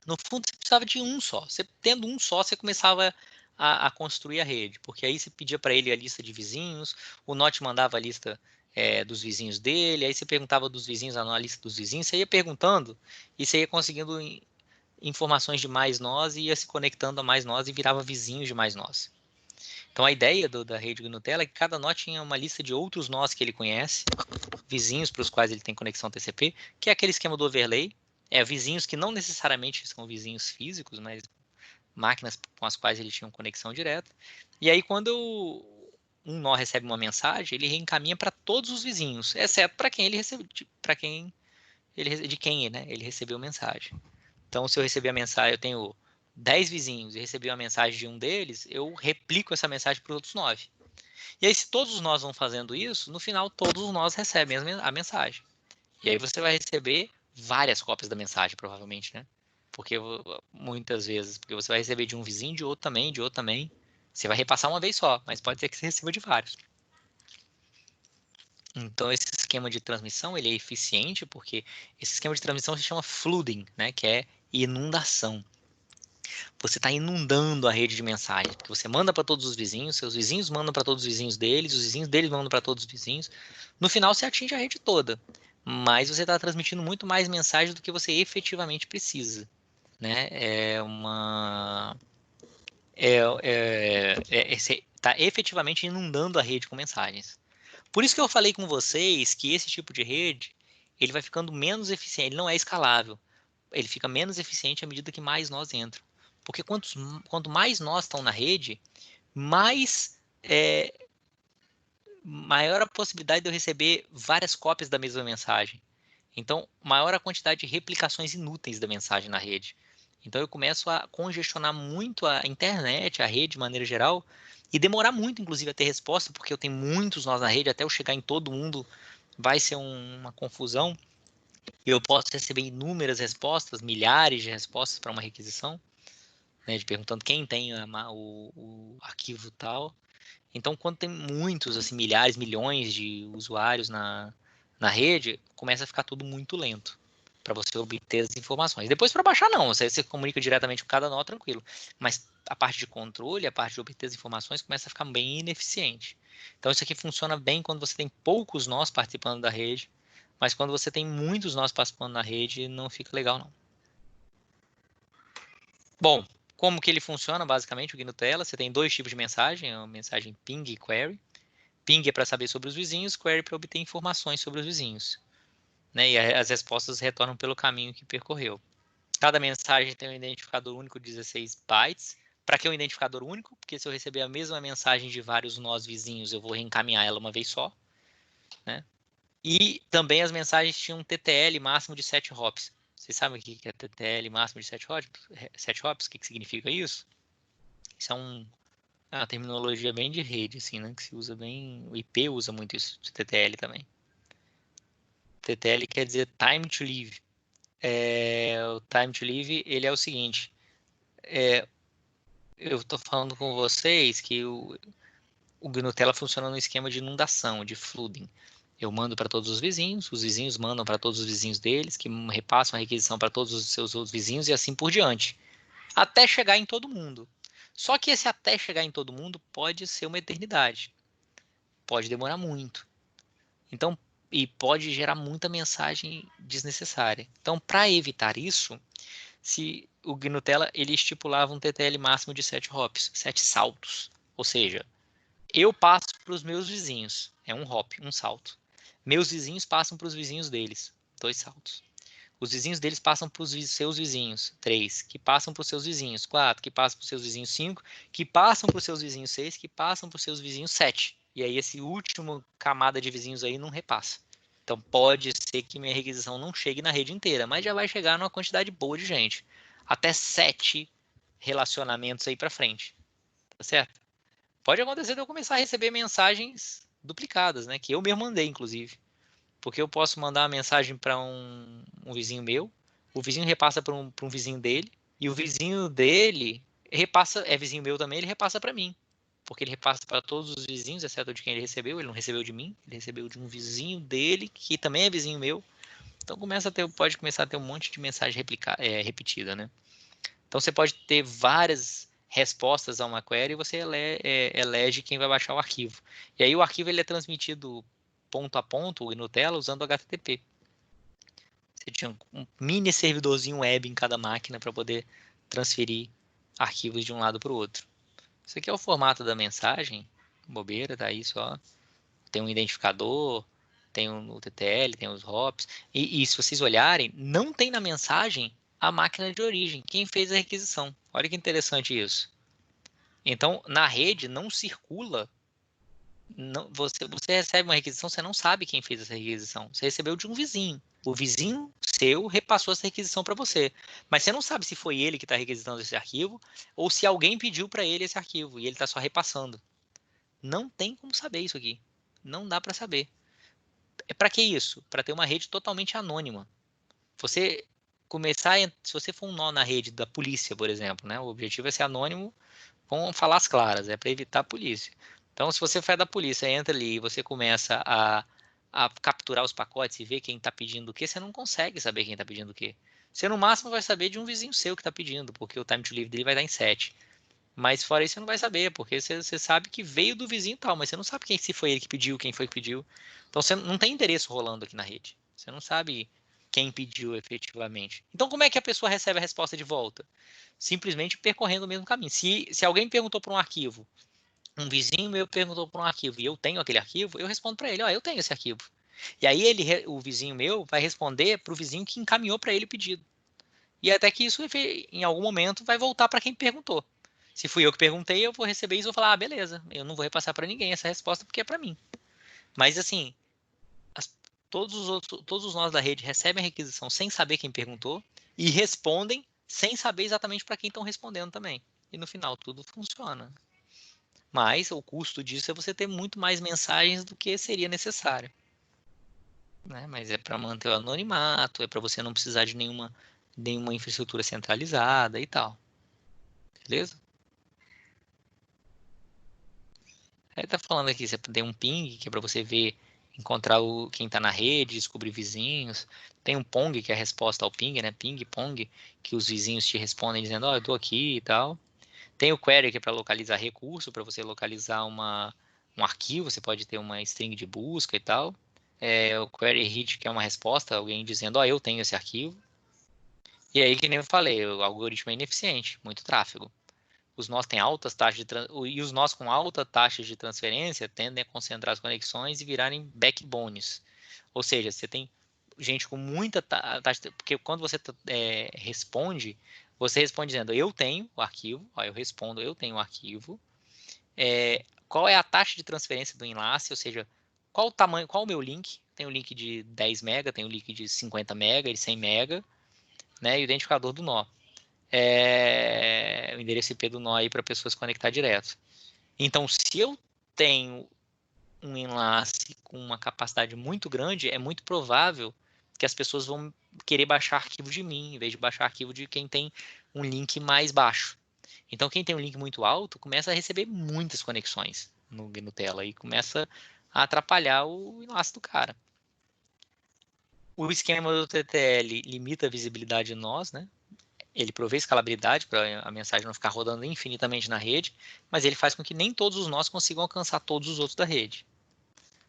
No fundo, você precisava de um só. Você tendo um só, você começava a construir a rede, porque aí você pedia para ele a lista de vizinhos, o Node mandava a lista dos vizinhos dele, aí você perguntava dos vizinhos, a lista dos vizinhos, você ia perguntando e você ia conseguindo informações de mais nós e ia se conectando a mais nós e virava vizinhos de mais nós. Então a ideia da rede Nutella é que cada nó tinha uma lista de outros nós que ele conhece, vizinhos para os quais ele tem conexão TCP, que é aquele esquema do overlay, vizinhos que não necessariamente são vizinhos físicos, mas máquinas com as quais ele tinha uma conexão direta. E aí quando um nó recebe uma mensagem, ele reencaminha para todos os vizinhos, exceto para quem ele recebeu, de quem, né, ele recebeu mensagem. Então, se eu receber a mensagem, eu tenho 10 vizinhos e recebi uma mensagem de um deles, eu replico essa mensagem para os outros 9. E aí, se todos nós vão fazendo isso, no final, todos nós recebem a mensagem. E aí você vai receber várias cópias da mensagem, provavelmente, né? Porque muitas vezes, porque você vai receber de um vizinho, de outro também, de outro também. Você vai repassar uma vez só, mas pode ser que você receba de vários. Então, esse esquema de transmissão, ele é eficiente, porque esse esquema de transmissão se chama flooding, né? Que é inundação. Você está inundando a rede de mensagens, porque você manda para todos os vizinhos, seus vizinhos mandam para todos os vizinhos deles, os vizinhos deles mandam para todos os vizinhos. No final, você atinge a rede toda, mas você está transmitindo muito mais mensagens do que você efetivamente precisa, né? Você está efetivamente inundando a rede com mensagens. Por isso que eu falei com vocês que esse tipo de rede, ele vai ficando menos eficiente, ele não é escalável. Ele fica menos eficiente à medida que mais nós entram. Porque quanto mais nós estão na rede, maior a possibilidade de eu receber várias cópias da mesma mensagem. Então, maior a quantidade de replicações inúteis da mensagem na rede. Então, eu começo a congestionar muito a internet, a rede de maneira geral, e demorar muito, inclusive, a ter resposta, porque eu tenho muitos nós na rede, até eu chegar em todo mundo vai ser uma confusão. Eu posso receber inúmeras respostas, milhares de respostas para uma requisição, né, de perguntando quem tem o arquivo tal. Então, quando tem muitos, assim, milhares, milhões de usuários na rede, começa a ficar tudo muito lento para você obter as informações. Depois, para baixar, não. Você comunica diretamente com cada nó, tranquilo. Mas a parte de controle, a parte de obter as informações, começa a ficar bem ineficiente. Então, isso aqui funciona bem quando você tem poucos nós participando da rede, mas quando você tem muitos nós participando na rede, não fica legal, não. Bom, como que ele funciona, basicamente, o GNU-Tela? Você tem dois tipos de mensagem, a mensagem ping e query. Ping é para saber sobre os vizinhos, query para obter informações sobre os vizinhos, né? E as respostas retornam pelo caminho que percorreu. Cada mensagem tem um identificador único de 16 bytes. Para que um identificador único? Porque se eu receber a mesma mensagem de vários nós vizinhos, eu vou reencaminhar ela uma vez só, né? E também as mensagens tinham um TTL máximo de 7 hops. Vocês sabem o que é TTL máximo de 7 hops? 7 hops? O que significa isso? Isso é uma terminologia bem de rede, assim, né? Que se usa bem. O IP usa muito isso, TTL também. TTL quer dizer time to live. O time to live, ele é o seguinte. Eu estou falando com vocês que o GNU-Tela funciona no esquema de inundação, de flooding. Eu mando para todos os vizinhos mandam para todos os vizinhos deles, que repassam a requisição para todos os seus outros vizinhos e assim por diante. Até chegar em todo mundo. Só que esse até chegar em todo mundo pode ser uma eternidade. Pode demorar muito. Então, e pode gerar muita mensagem desnecessária. Então, para evitar isso, se o GNU-Tela ele estipulava um TTL máximo de 7 hops, 7 saltos. Ou seja, eu passo para os meus vizinhos, é um hop, um salto. Meus vizinhos passam para os vizinhos deles, 2 saltos. Os vizinhos deles passam para os seus vizinhos, 3, que passam para os seus vizinhos, 4, que passam para os seus vizinhos, 5, que passam para os seus vizinhos, 6, que passam para os seus vizinhos, 7. E aí esse último camada de vizinhos aí não repassa. Então pode ser que minha requisição não chegue na rede inteira, mas já vai chegar numa quantidade boa de gente. Até 7 relacionamentos aí para frente. Tá certo? Pode acontecer de eu começar a receber mensagens duplicadas, né? Que eu mesmo mandei, inclusive. Porque eu posso mandar uma mensagem para um vizinho meu, o vizinho repassa para um vizinho dele, e o vizinho dele repassa, é vizinho meu também, ele repassa para mim. Porque ele repassa para todos os vizinhos, exceto de quem ele não recebeu de mim, ele recebeu de um vizinho dele, que também é vizinho meu. Então pode começar a ter um monte de mensagem repetida, né? Então você pode ter várias respostas a uma query e você elege quem vai baixar o arquivo. E aí o arquivo ele é transmitido ponto a ponto em Nutella usando HTTP. Você tinha um mini servidorzinho web em cada máquina para poder transferir arquivos de um lado para o outro. Isso aqui é o formato da mensagem, bobeira, tá aí só. Tem um identificador, tem o TTL, tem os hops. E se vocês olharem, não tem na mensagem a máquina de origem, quem fez a requisição. Olha que interessante isso. Então, na rede não circula. Você recebe uma requisição, você não sabe quem fez essa requisição. Você recebeu de um vizinho. O vizinho seu repassou essa requisição para você. Mas você não sabe se foi ele que está requisitando esse arquivo ou se alguém pediu para ele esse arquivo e ele está só repassando. Não tem como saber isso aqui. Não dá para saber. É para que isso? Para ter uma rede totalmente anônima. Você começar, se você for um nó na rede da polícia, por exemplo, né? O objetivo é ser anônimo, vamos falar as claras, é para evitar a polícia. Então, se você for da polícia, entra ali e você começa a capturar os pacotes e ver quem está pedindo o quê, você não consegue saber quem está pedindo o quê. Você, no máximo, vai saber de um vizinho seu que está pedindo, porque o time to live dele vai dar em 7. Mas fora isso, você não vai saber, porque você sabe que veio do vizinho e tal, mas você não sabe se foi ele que pediu, quem foi que pediu. Então, você não tem endereço rolando aqui na rede. Você não sabe quem pediu efetivamente. Então, como é que a pessoa recebe a resposta de volta? Simplesmente percorrendo o mesmo caminho. Se alguém perguntou para um arquivo, um vizinho meu perguntou por um arquivo e eu tenho aquele arquivo, eu respondo para ele, ó, eu tenho esse arquivo. E aí o vizinho meu vai responder para o vizinho que encaminhou para ele o pedido. E até que isso, em algum momento, vai voltar para quem perguntou. Se fui eu que perguntei, eu vou receber isso e vou falar, beleza, eu não vou repassar para ninguém essa resposta porque é para mim. Mas assim, todos os nós da rede recebem a requisição sem saber quem perguntou e respondem sem saber exatamente para quem estão respondendo também. E no final tudo funciona. Mas o custo disso é você ter muito mais mensagens do que seria necessário. Né? Mas é para manter o anonimato, é para você não precisar de nenhuma infraestrutura centralizada e tal. Beleza? Aí tá falando aqui, você tem um ping, que é para você ver, encontrar quem está na rede, descobrir vizinhos. Tem um pong, que é a resposta ao ping, né? Ping, pong, que os vizinhos te respondem dizendo, ó, eu tô aqui e tal. Tem o query, que é para localizar recurso, para você localizar um arquivo, você pode ter uma string de busca e tal. O query hit, que é uma resposta, alguém dizendo, ó, eu tenho esse arquivo. E aí, que nem eu falei, o algoritmo é ineficiente, muito tráfego. Os nós têm altas taxas e os nós com alta taxa de transferência tendem a concentrar as conexões e virarem backbones. Ou seja, você tem gente com muita taxa, porque quando você responde, você responde dizendo eu tenho o arquivo, ó, eu respondo eu tenho o arquivo, qual é a taxa de transferência do enlace, ou seja, qual o tamanho, qual o meu link, tem o link de 10 mega, tem o link de 50 mega, de 100 mega, né, e o identificador do nó. O endereço IP do nó aí para a pessoa se conectar direto. Então, se eu tenho um enlace com uma capacidade muito grande, é muito provável que as pessoas vão querer baixar arquivo de mim, em vez de baixar arquivo de quem tem um link mais baixo. Então, quem tem um link muito alto começa a receber muitas conexões no Nutella e começa a atrapalhar o enlace do cara. O esquema do TTL limita a visibilidade de nós, né? Ele provê escalabilidade para a mensagem não ficar rodando infinitamente na rede, mas ele faz com que nem todos os nós consigam alcançar todos os outros da rede.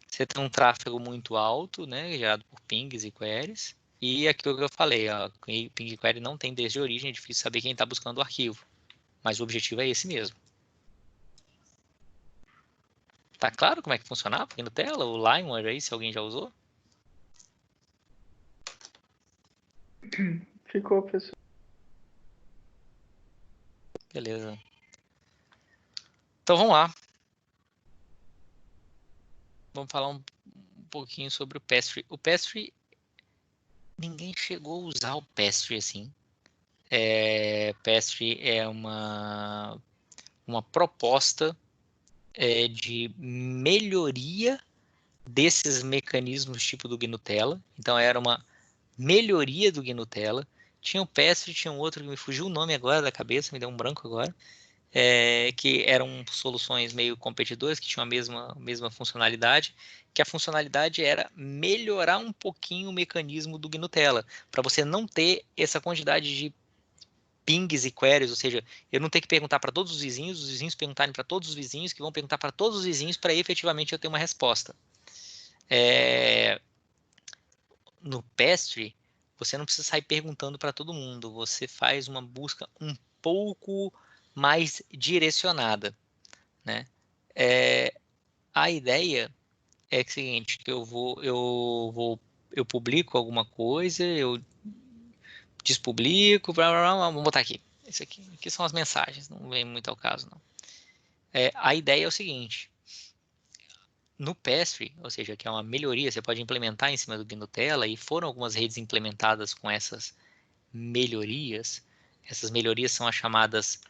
Você tem um tráfego muito alto, né, gerado por pings e queries, e aquilo que eu falei, ó, ping e query não tem desde a origem, é difícil saber quem está buscando o arquivo, mas o objetivo é esse mesmo. Tá claro como é que funcionava aqui no Nutella? O Limeware aí, se alguém já usou? Ficou, pessoal. Beleza. Então vamos lá. Vamos falar um pouquinho sobre o Pastry. O Pastry, ninguém chegou a usar o Pastry assim. Pastry é uma proposta de melhoria desses mecanismos tipo do GNU Nutella. Então, era uma melhoria do GNU Nutella Tinha o Pastry, tinha um outro que me fugiu o nome agora da cabeça, me deu um branco agora. Que eram soluções meio competidoras, que tinham a mesma funcionalidade, que a funcionalidade era melhorar um pouquinho o mecanismo do GNU-Tela, para você não ter essa quantidade de pings e queries, ou seja, eu não ter que perguntar para todos os vizinhos perguntarem para todos os vizinhos, que vão perguntar para todos os vizinhos para efetivamente eu ter uma resposta. No Pastry, você não precisa sair perguntando para todo mundo, você faz uma busca um pouco mais direcionada, né? A ideia é o seguinte, que eu publico alguma coisa, eu despublico, blá, blá, blá, vamos botar aqui. Isso aqui são as mensagens, não vem muito ao caso, não. A ideia é o seguinte, no Pastry, ou seja, que é uma melhoria, você pode implementar em cima do GNU-Tela, e foram algumas redes implementadas com essas melhorias. Essas melhorias são as chamadas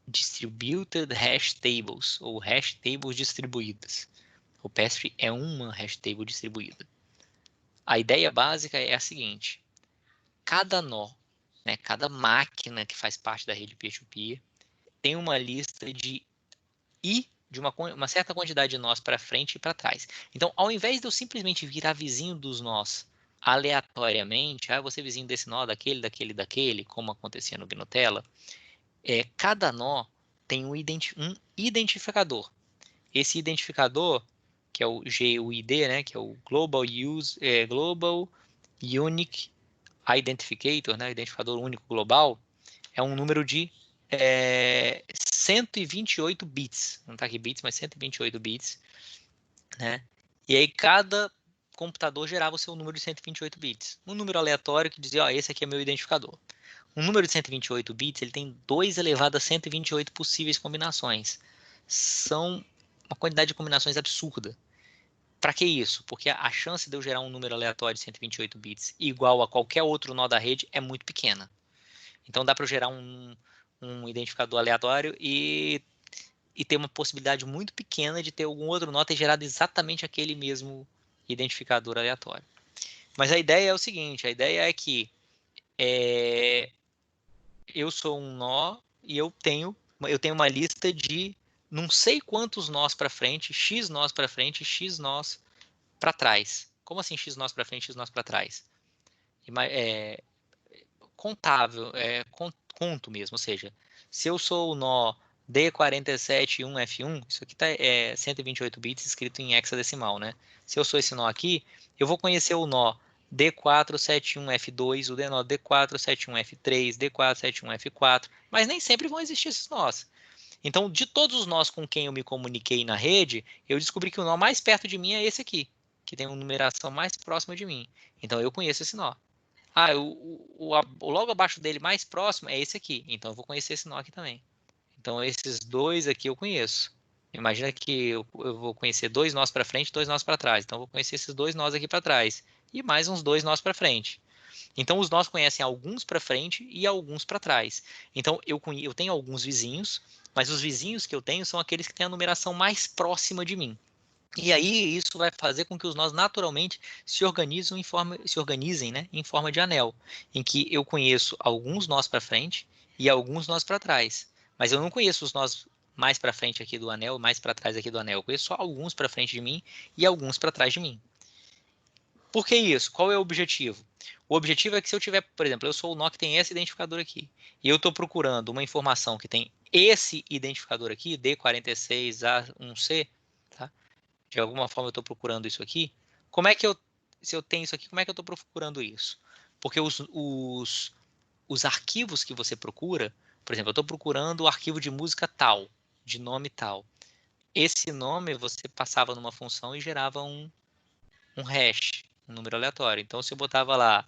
Distributed Hash Tables, ou Hash Tables distribuídas. O Pastry é uma hash table distribuída. A ideia básica é a seguinte, cada nó, né, cada máquina que faz parte da rede peer-to-peer tem uma lista de uma certa quantidade de nós para frente e para trás. Então, ao invés de eu simplesmente virar vizinho dos nós aleatoriamente, eu vou ser vizinho desse nó, daquele, como acontecia no GNU-Tela, cada nó tem um identificador. Esse identificador, que é o GUID, né, que é o Global Unique Identificator, né, identificador único global, é um número de 128 bits. Não está aqui bits, mas 128 bits. Né? E aí cada computador gerava o seu número de 128 bits. Um número aleatório que dizia, esse aqui é meu identificador. Um número de 128 bits, ele tem 2 elevado a 128 possíveis combinações. São uma quantidade de combinações absurda. Para que isso? Porque a chance de eu gerar um número aleatório de 128 bits igual a qualquer outro nó da rede é muito pequena. Então dá para eu gerar um identificador aleatório e ter uma possibilidade muito pequena de ter algum outro nó ter gerado exatamente aquele mesmo identificador aleatório. Mas a ideia é o seguinte, a ideia é que eu sou um nó e eu tenho uma lista de não sei quantos nós para frente, x nós para frente, x nós para trás. Como assim x nós para frente, x nós para trás? Contável, conto mesmo, ou seja, se eu sou o nó D471F1, isso aqui tá 128 bits escrito em hexadecimal, né? Se eu sou esse nó aqui, eu vou conhecer o nó D471F2, o nó D471F3, D471F4, mas nem sempre vão existir esses nós. Então, de todos os nós com quem eu me comuniquei na rede, eu descobri que o nó mais perto de mim é esse aqui, que tem uma numeração mais próxima de mim. Então, eu conheço esse nó. O logo abaixo dele mais próximo é esse aqui. Então, eu vou conhecer esse nó aqui também. Então, esses dois aqui eu conheço. Imagina que eu vou conhecer 2 nós para frente, 2 nós para trás. Então, eu vou conhecer esses 2 nós aqui para trás. E mais uns 2 nós para frente. Então, os nós conhecem alguns para frente e alguns para trás. Então, eu tenho alguns vizinhos, mas os vizinhos que eu tenho são aqueles que têm a numeração mais próxima de mim. E aí isso vai fazer com que os nós naturalmente se organizem, né, em forma de anel, em que eu conheço alguns nós para frente e alguns nós para trás. Mas eu não conheço os nós mais para frente aqui do anel, mais para trás aqui do anel. Eu conheço só alguns para frente de mim e alguns para trás de mim. Por que isso? Qual é o objetivo? O objetivo é que se eu tiver, por exemplo, eu sou o nó que tem esse identificador aqui, e eu estou procurando uma informação que tem esse identificador aqui, D46A1C, tá? De alguma forma eu estou procurando isso aqui. Se eu tenho isso aqui, como é que eu estou procurando isso? Porque os arquivos que você procura, por exemplo, eu estou procurando o arquivo de música tal, de nome tal. Esse nome você passava numa função e gerava um hash, um número aleatório. Então, se eu botava lá,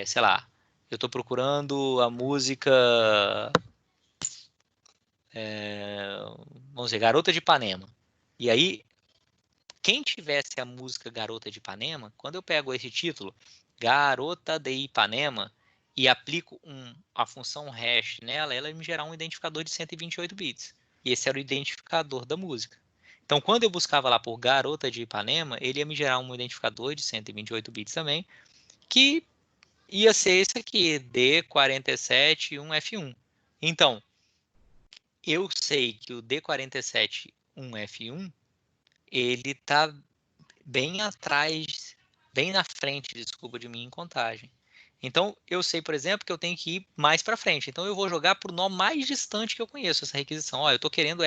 sei lá, eu estou procurando a música, vamos dizer, Garota de Ipanema. E aí, quem tivesse a música Garota de Ipanema, quando eu pego esse título, Garota de Ipanema, e aplico a função hash nela, ela me gerar um identificador de 128 bits. E esse era o identificador da música. Então, quando eu buscava lá por Garota de Ipanema, ele ia me gerar um identificador de 128 bits também, que ia ser esse aqui, D47.1F1. Então, eu sei que o D47.1F1, ele está bem atrás, bem na frente, desculpa, de mim em contagem. Então, eu sei, por exemplo, que eu tenho que ir mais para frente. Então, eu vou jogar para o nó mais distante que eu conheço, essa requisição. Ó, eu estou querendo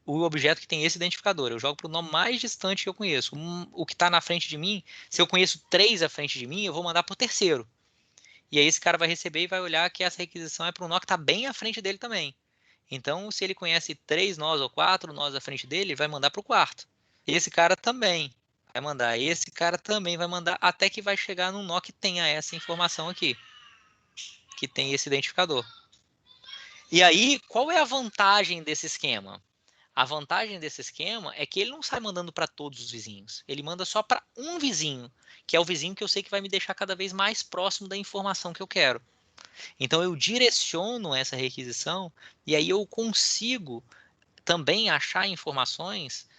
o objeto que tem esse identificador. Eu jogo para o nó mais distante que eu conheço. O que está na frente de mim, se eu conheço 3 à frente de mim, eu vou mandar para o terceiro. E aí esse cara vai receber e vai olhar que essa requisição é para um nó que está bem à frente dele também. Então, se ele conhece 3 nós ou 4 nós à frente dele, ele vai mandar para o quarto. Esse cara também vai mandar. Esse cara também vai mandar até que vai chegar num nó que tenha essa informação aqui, que tem esse identificador. E aí, qual é a vantagem desse esquema? A vantagem desse esquema é que ele não sai mandando para todos os vizinhos. Ele manda só para um vizinho, que é o vizinho que eu sei que vai me deixar cada vez mais próximo da informação que eu quero. Então eu direciono essa requisição e aí eu consigo também achar informações,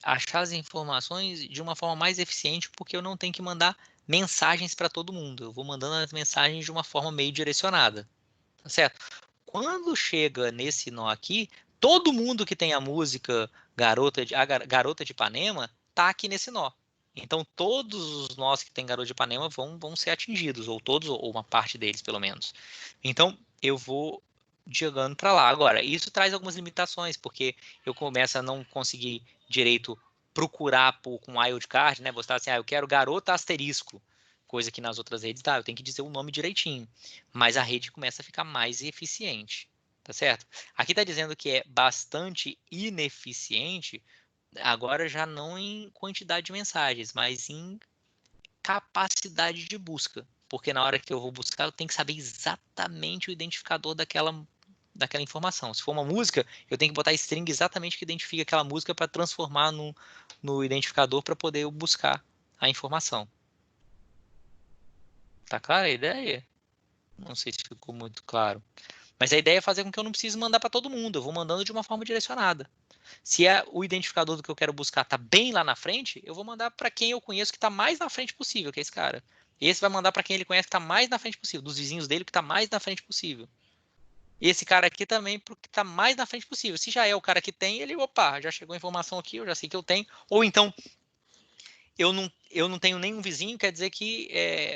achar as informações de uma forma mais eficiente, porque eu não tenho que mandar mensagens para todo mundo. Eu vou mandando as mensagens de uma forma meio direcionada, tá certo? Quando chega nesse nó aqui, todo mundo que tem a música Garota de Ipanema tá aqui nesse nó. Então todos os nós que tem Garota de Ipanema vão ser atingidos, ou todos, ou uma parte deles, pelo menos. Então eu vou jogando para lá. Agora, isso traz algumas limitações, porque eu começo a não conseguir direito procurar com wildcard, né? Você tá assim, eu quero garota asterisco, coisa que nas outras redes eu tenho que dizer o nome direitinho. Mas a rede começa a ficar mais eficiente, tá certo? Aqui está dizendo que é bastante ineficiente, agora já não em quantidade de mensagens, mas em capacidade de busca. Porque na hora que eu vou buscar, eu tenho que saber exatamente o identificador daquela informação. Se for uma música, eu tenho que botar string exatamente que identifica aquela música para transformar no identificador para poder buscar a informação. Tá clara a ideia? Não sei se ficou muito claro. Mas a ideia é fazer com que eu não precise mandar para todo mundo. Eu vou mandando de uma forma direcionada. Se o identificador do que eu quero buscar está bem lá na frente, eu vou mandar para quem eu conheço que está mais na frente possível, que é esse cara. Esse vai mandar para quem ele conhece que está mais na frente possível, dos vizinhos dele que está mais na frente possível. Esse cara aqui também para o que está mais na frente possível. Se já é o cara que tem, ele, opa, já chegou a informação aqui, eu já sei que eu tenho. Ou então, eu não tenho nenhum vizinho, quer dizer que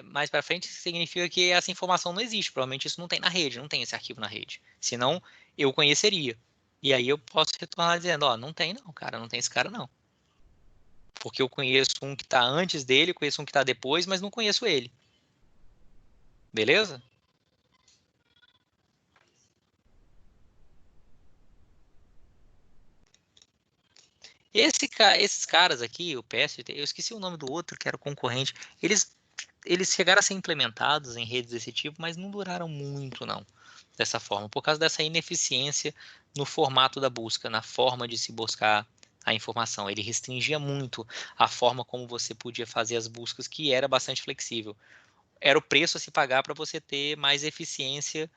mais para frente significa que essa informação não existe. Provavelmente isso não tem na rede, não tem esse arquivo na rede. Senão, eu conheceria. E aí eu posso retornar dizendo, ó, não tem não, cara, não tem esse cara não. Porque eu conheço um que está antes dele, conheço um que está depois, mas não conheço ele. Beleza? Esses caras aqui, o PST, eu esqueci o nome do outro, que era o concorrente, eles chegaram a ser implementados em redes desse tipo, mas não duraram muito, não, dessa forma, por causa dessa ineficiência no formato da busca, na forma de se buscar a informação. Ele restringia muito a forma como você podia fazer as buscas, que era bastante flexível. Era o preço a se pagar para você ter mais eficiência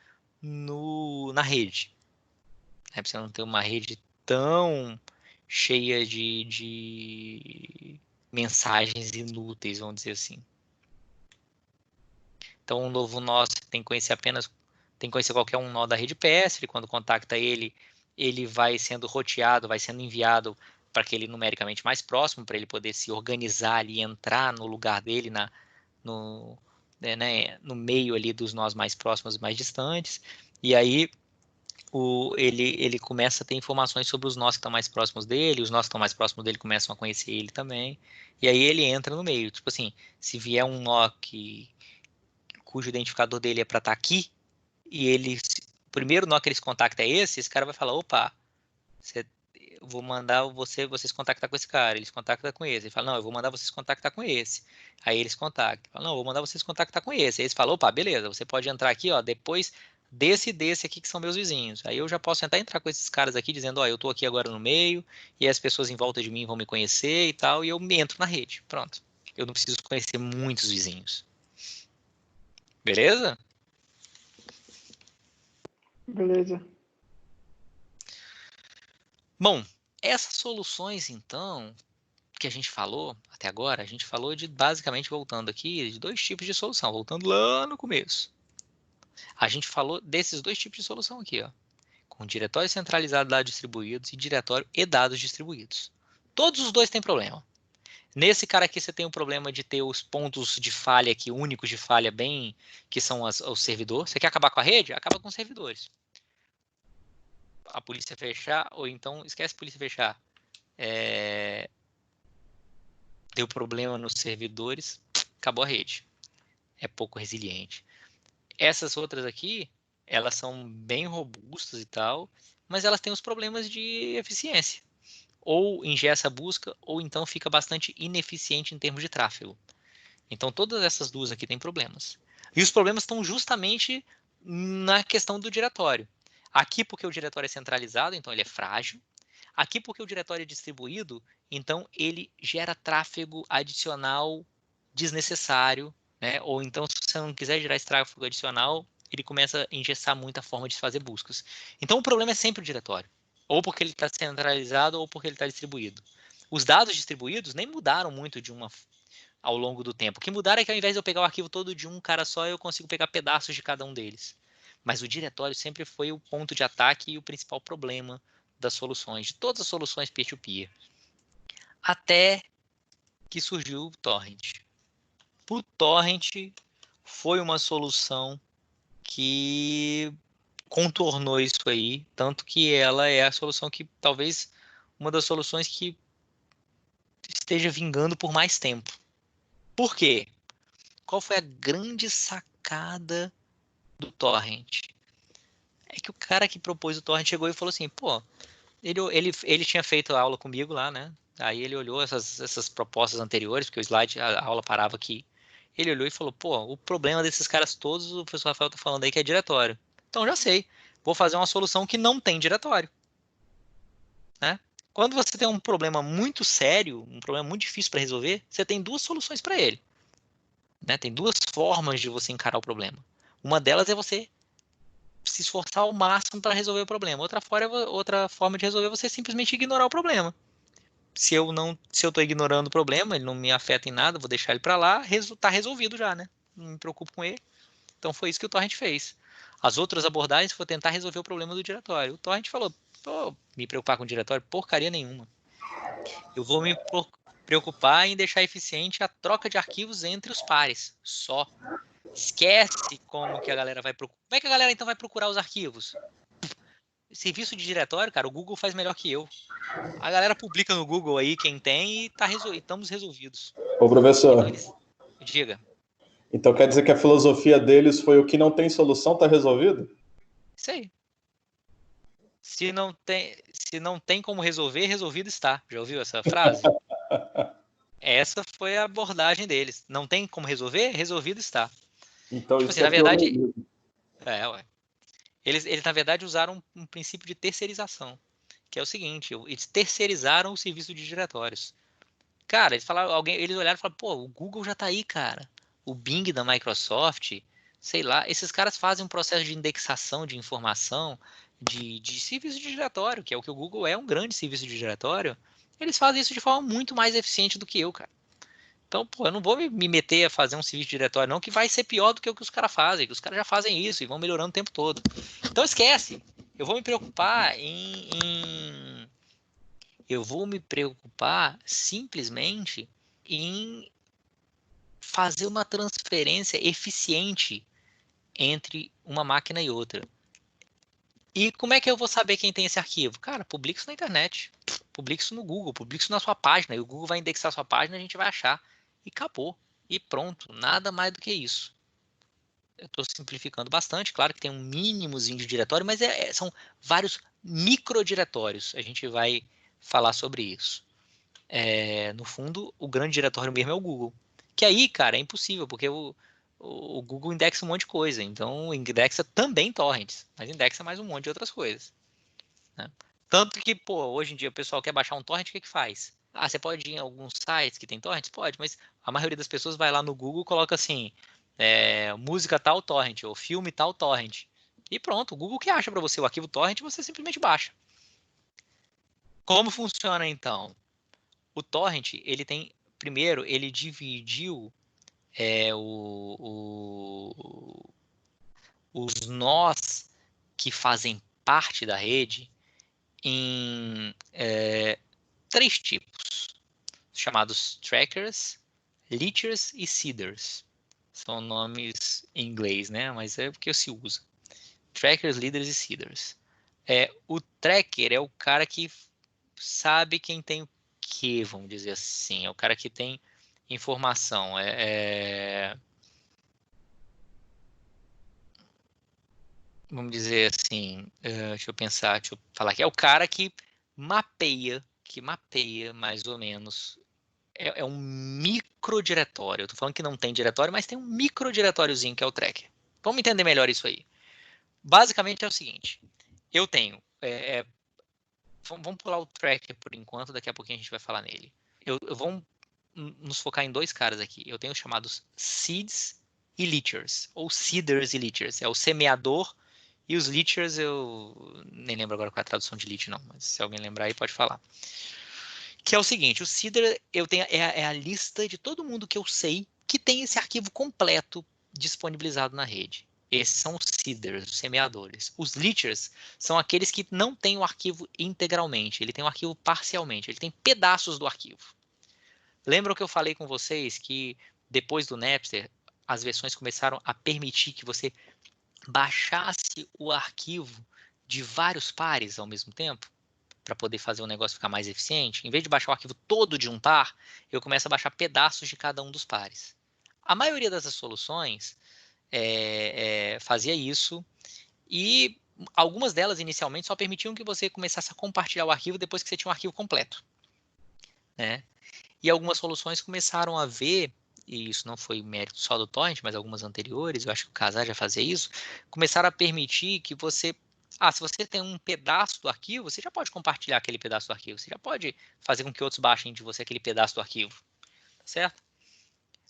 na rede. Para você não ter uma rede tão cheia de mensagens inúteis, vamos dizer assim. Então, um novo nó você tem que conhecer tem que conhecer qualquer um nó da rede PS, e quando contacta ele, ele vai sendo roteado, vai sendo enviado para aquele numericamente mais próximo, para ele poder se organizar ali, entrar no lugar dele, no, no meio ali dos nós mais próximos, mais distantes, e aí ele começa a ter informações sobre os nós que estão mais próximos dele, os nós que estão mais próximos dele começam a conhecer ele também, e aí ele entra no meio. Tipo assim, se vier um nó cujo identificador dele é para estar aqui, e o primeiro nó que eles contactam é esse cara vai falar, opa, eu vou mandar vocês contactar com esse cara. Eles contactam com esse. Ele fala, não, eu vou mandar vocês contactar com esse. Aí eles contactam. Fala, não, eu vou mandar vocês contactar com esse. Aí eles falam, opa, beleza, você pode entrar aqui, ó, depois desse e desse aqui que são meus vizinhos. Aí eu já posso tentar entrar com esses caras aqui, dizendo, ó, eu tô aqui agora no meio, e as pessoas em volta de mim vão me conhecer e tal, e eu me entro na rede. Pronto. Eu não preciso conhecer muitos vizinhos. Beleza? Beleza. Bom, essas soluções, então, que a gente falou até agora, a gente falou de, basicamente, voltando aqui, de 2 tipos de solução, voltando lá no começo. A gente falou desses 2 tipos de solução aqui, ó, com diretório centralizado, dados distribuídos, e diretório e dados distribuídos. Todos os 2 têm problema. Nesse cara aqui você tem o problema de ter os pontos de falha aqui, únicos de falha bem, que são os servidores. Você quer acabar com a rede? Acaba com os servidores. A polícia fechar, ou então, esquece a polícia fechar. Deu problema nos servidores, acabou a rede. É pouco resiliente. Essas outras aqui, elas são bem robustas e tal, mas elas têm os problemas de eficiência. Ou engessa a busca, ou então fica bastante ineficiente em termos de tráfego. Então, todas essas 2 aqui têm problemas. E os problemas estão justamente na questão do diretório. Aqui porque o diretório é centralizado, então ele é frágil. Aqui porque o diretório é distribuído, então ele gera tráfego adicional desnecessário, né? Ou então, se você não quiser gerar esse tráfego adicional, ele começa a engessar muito a forma de fazer buscas. Então, o problema é sempre o diretório. Ou porque ele está centralizado, ou porque ele está distribuído. Os dados distribuídos nem mudaram muito ao longo do tempo. O que mudaram é que ao invés de eu pegar o arquivo todo de um cara só, eu consigo pegar pedaços de cada um deles. Mas o diretório sempre foi o ponto de ataque e o principal problema das soluções, de todas as soluções peer-to-peer. Até que surgiu o torrent. O torrent foi uma solução que contornou isso aí, tanto que ela é a solução que, talvez, uma das soluções que esteja vingando por mais tempo. Por quê? Qual foi a grande sacada do torrent? É que o cara que propôs o torrent chegou e falou assim, pô, ele tinha feito a aula comigo lá, né? Aí ele olhou essas propostas anteriores, porque o slide, a aula parava aqui. Ele olhou e falou, pô, o problema desses caras todos, o professor Rafael tá falando aí que é diretório. Então já sei, vou fazer uma solução que não tem diretório, né? Quando você tem um problema muito sério, um problema muito difícil para resolver, você tem 2 soluções para ele, né? Tem 2 formas de você encarar o problema. Uma delas é você se esforçar ao máximo para resolver o problema. Outra forma de resolver é você simplesmente ignorar o problema. Se eu estou ignorando o problema, ele não me afeta em nada, vou deixar ele para lá, está resolvido já, né? Não me preocupo com ele. Então foi isso que o torrent fez. As outras abordagens foi tentar resolver o problema do diretório. O torrent falou, pô, me preocupar com o diretório? Porcaria nenhuma. Eu vou me preocupar em deixar eficiente a troca de arquivos entre os pares, só. Esquece como que a galera vai procurar. Como é que a galera então vai procurar os arquivos? Serviço de diretório, cara, o Google faz melhor que eu. A galera publica no Google aí quem tem e estamos resolvidos. Ô, professor. Então, diga. Então quer dizer que a filosofia deles foi o que não tem solução está resolvido? Isso aí. Se não tem como resolver, resolvido está. Já ouviu essa frase? Essa foi a abordagem deles. Não tem como resolver, resolvido está. Então tipo isso assim, na verdade, ué. Eles na verdade usaram um princípio de terceirização, que é o seguinte, eles terceirizaram o serviço de diretórios. Cara, eles olharam e falaram, pô, o Google já tá aí, cara. O Bing da Microsoft, sei lá, esses caras fazem um processo de indexação de informação de serviço de diretório, que é o que o Google é, um grande serviço de diretório. Eles fazem isso de forma muito mais eficiente do que eu, cara. Então, pô, eu não vou me meter a fazer um serviço de diretório, não, que vai ser pior do que o que os caras fazem, que os caras já fazem isso e vão melhorando o tempo todo. Então, esquece. Eu vou me preocupar eu vou me preocupar simplesmente em fazer uma transferência eficiente entre uma máquina e outra. E como é que eu vou saber quem tem esse arquivo? Cara, publica isso na internet, publica isso no Google, publica isso na sua página, e o Google vai indexar a sua página e a gente vai achar. E acabou. E pronto, nada mais do que isso. Eu estou simplificando bastante, claro que tem um mínimozinho de diretório, mas são vários microdiretórios. A gente vai falar sobre isso. No fundo, o grande diretório mesmo é o Google. Que aí, cara, é impossível, porque o Google indexa um monte de coisa. Então, indexa também torrents, mas indexa mais um monte de outras coisas, né? Tanto que, pô, hoje em dia o pessoal quer baixar um torrent, o que que faz? Ah, você pode ir em alguns sites que tem torrents? Pode, mas a maioria das pessoas vai lá no Google e coloca assim, música tal torrent, ou filme tal torrent. E pronto, o Google que acha para você o arquivo torrent, você simplesmente baixa. Como funciona então? O torrent, ele tem, primeiro, ele dividiu os nós que fazem parte da rede em 3 tipos, chamados trackers, leechers e seeders. São nomes em inglês, né? Mas é porque se usa. Trackers, leaders e seeders. O tracker é o cara que sabe quem tem o que, vamos dizer assim. É o cara que tem informação. Vamos dizer assim, deixa eu pensar, deixa eu falar aqui. É o cara que mapeia mais ou menos. É um microdiretório. Eu estou falando que não tem diretório, mas tem um microdiretóriozinho que é o tracker. Vamos entender melhor isso aí. Basicamente é o seguinte. Eu tenho... vamos pular o tracker por enquanto, daqui a pouquinho a gente vai falar nele. Vamos nos focar em 2 caras aqui. Eu tenho os chamados seeds e leechers, ou seeders e leechers. É o semeador e os leechers, eu nem lembro agora qual é a tradução de leech, não, mas se alguém lembrar aí pode falar. Que é o seguinte, o seeder eu tenho, é a lista de todo mundo que eu sei que tem esse arquivo completo disponibilizado na rede. Esses são os seeders, os semeadores. Os leechers são aqueles que não têm o arquivo integralmente, ele tem o arquivo parcialmente, ele tem pedaços do arquivo. Lembram que eu falei com vocês que depois do Napster, as versões começaram a permitir que você baixasse o arquivo de vários pares ao mesmo tempo, para poder fazer o negócio ficar mais eficiente? Em vez de baixar o arquivo todo de um par, eu começo a baixar pedaços de cada um dos pares. A maioria dessas soluções fazia isso, e algumas delas inicialmente só permitiam que você começasse a compartilhar o arquivo depois que você tinha um arquivo completo, né? E algumas soluções começaram a ver, e isso não foi mérito só do Torrent, mas algumas anteriores, eu acho que o Kazaa já fazia isso, começaram a permitir que você... se você tem um pedaço do arquivo, você já pode compartilhar aquele pedaço do arquivo, você já pode fazer com que outros baixem de você aquele pedaço do arquivo, certo?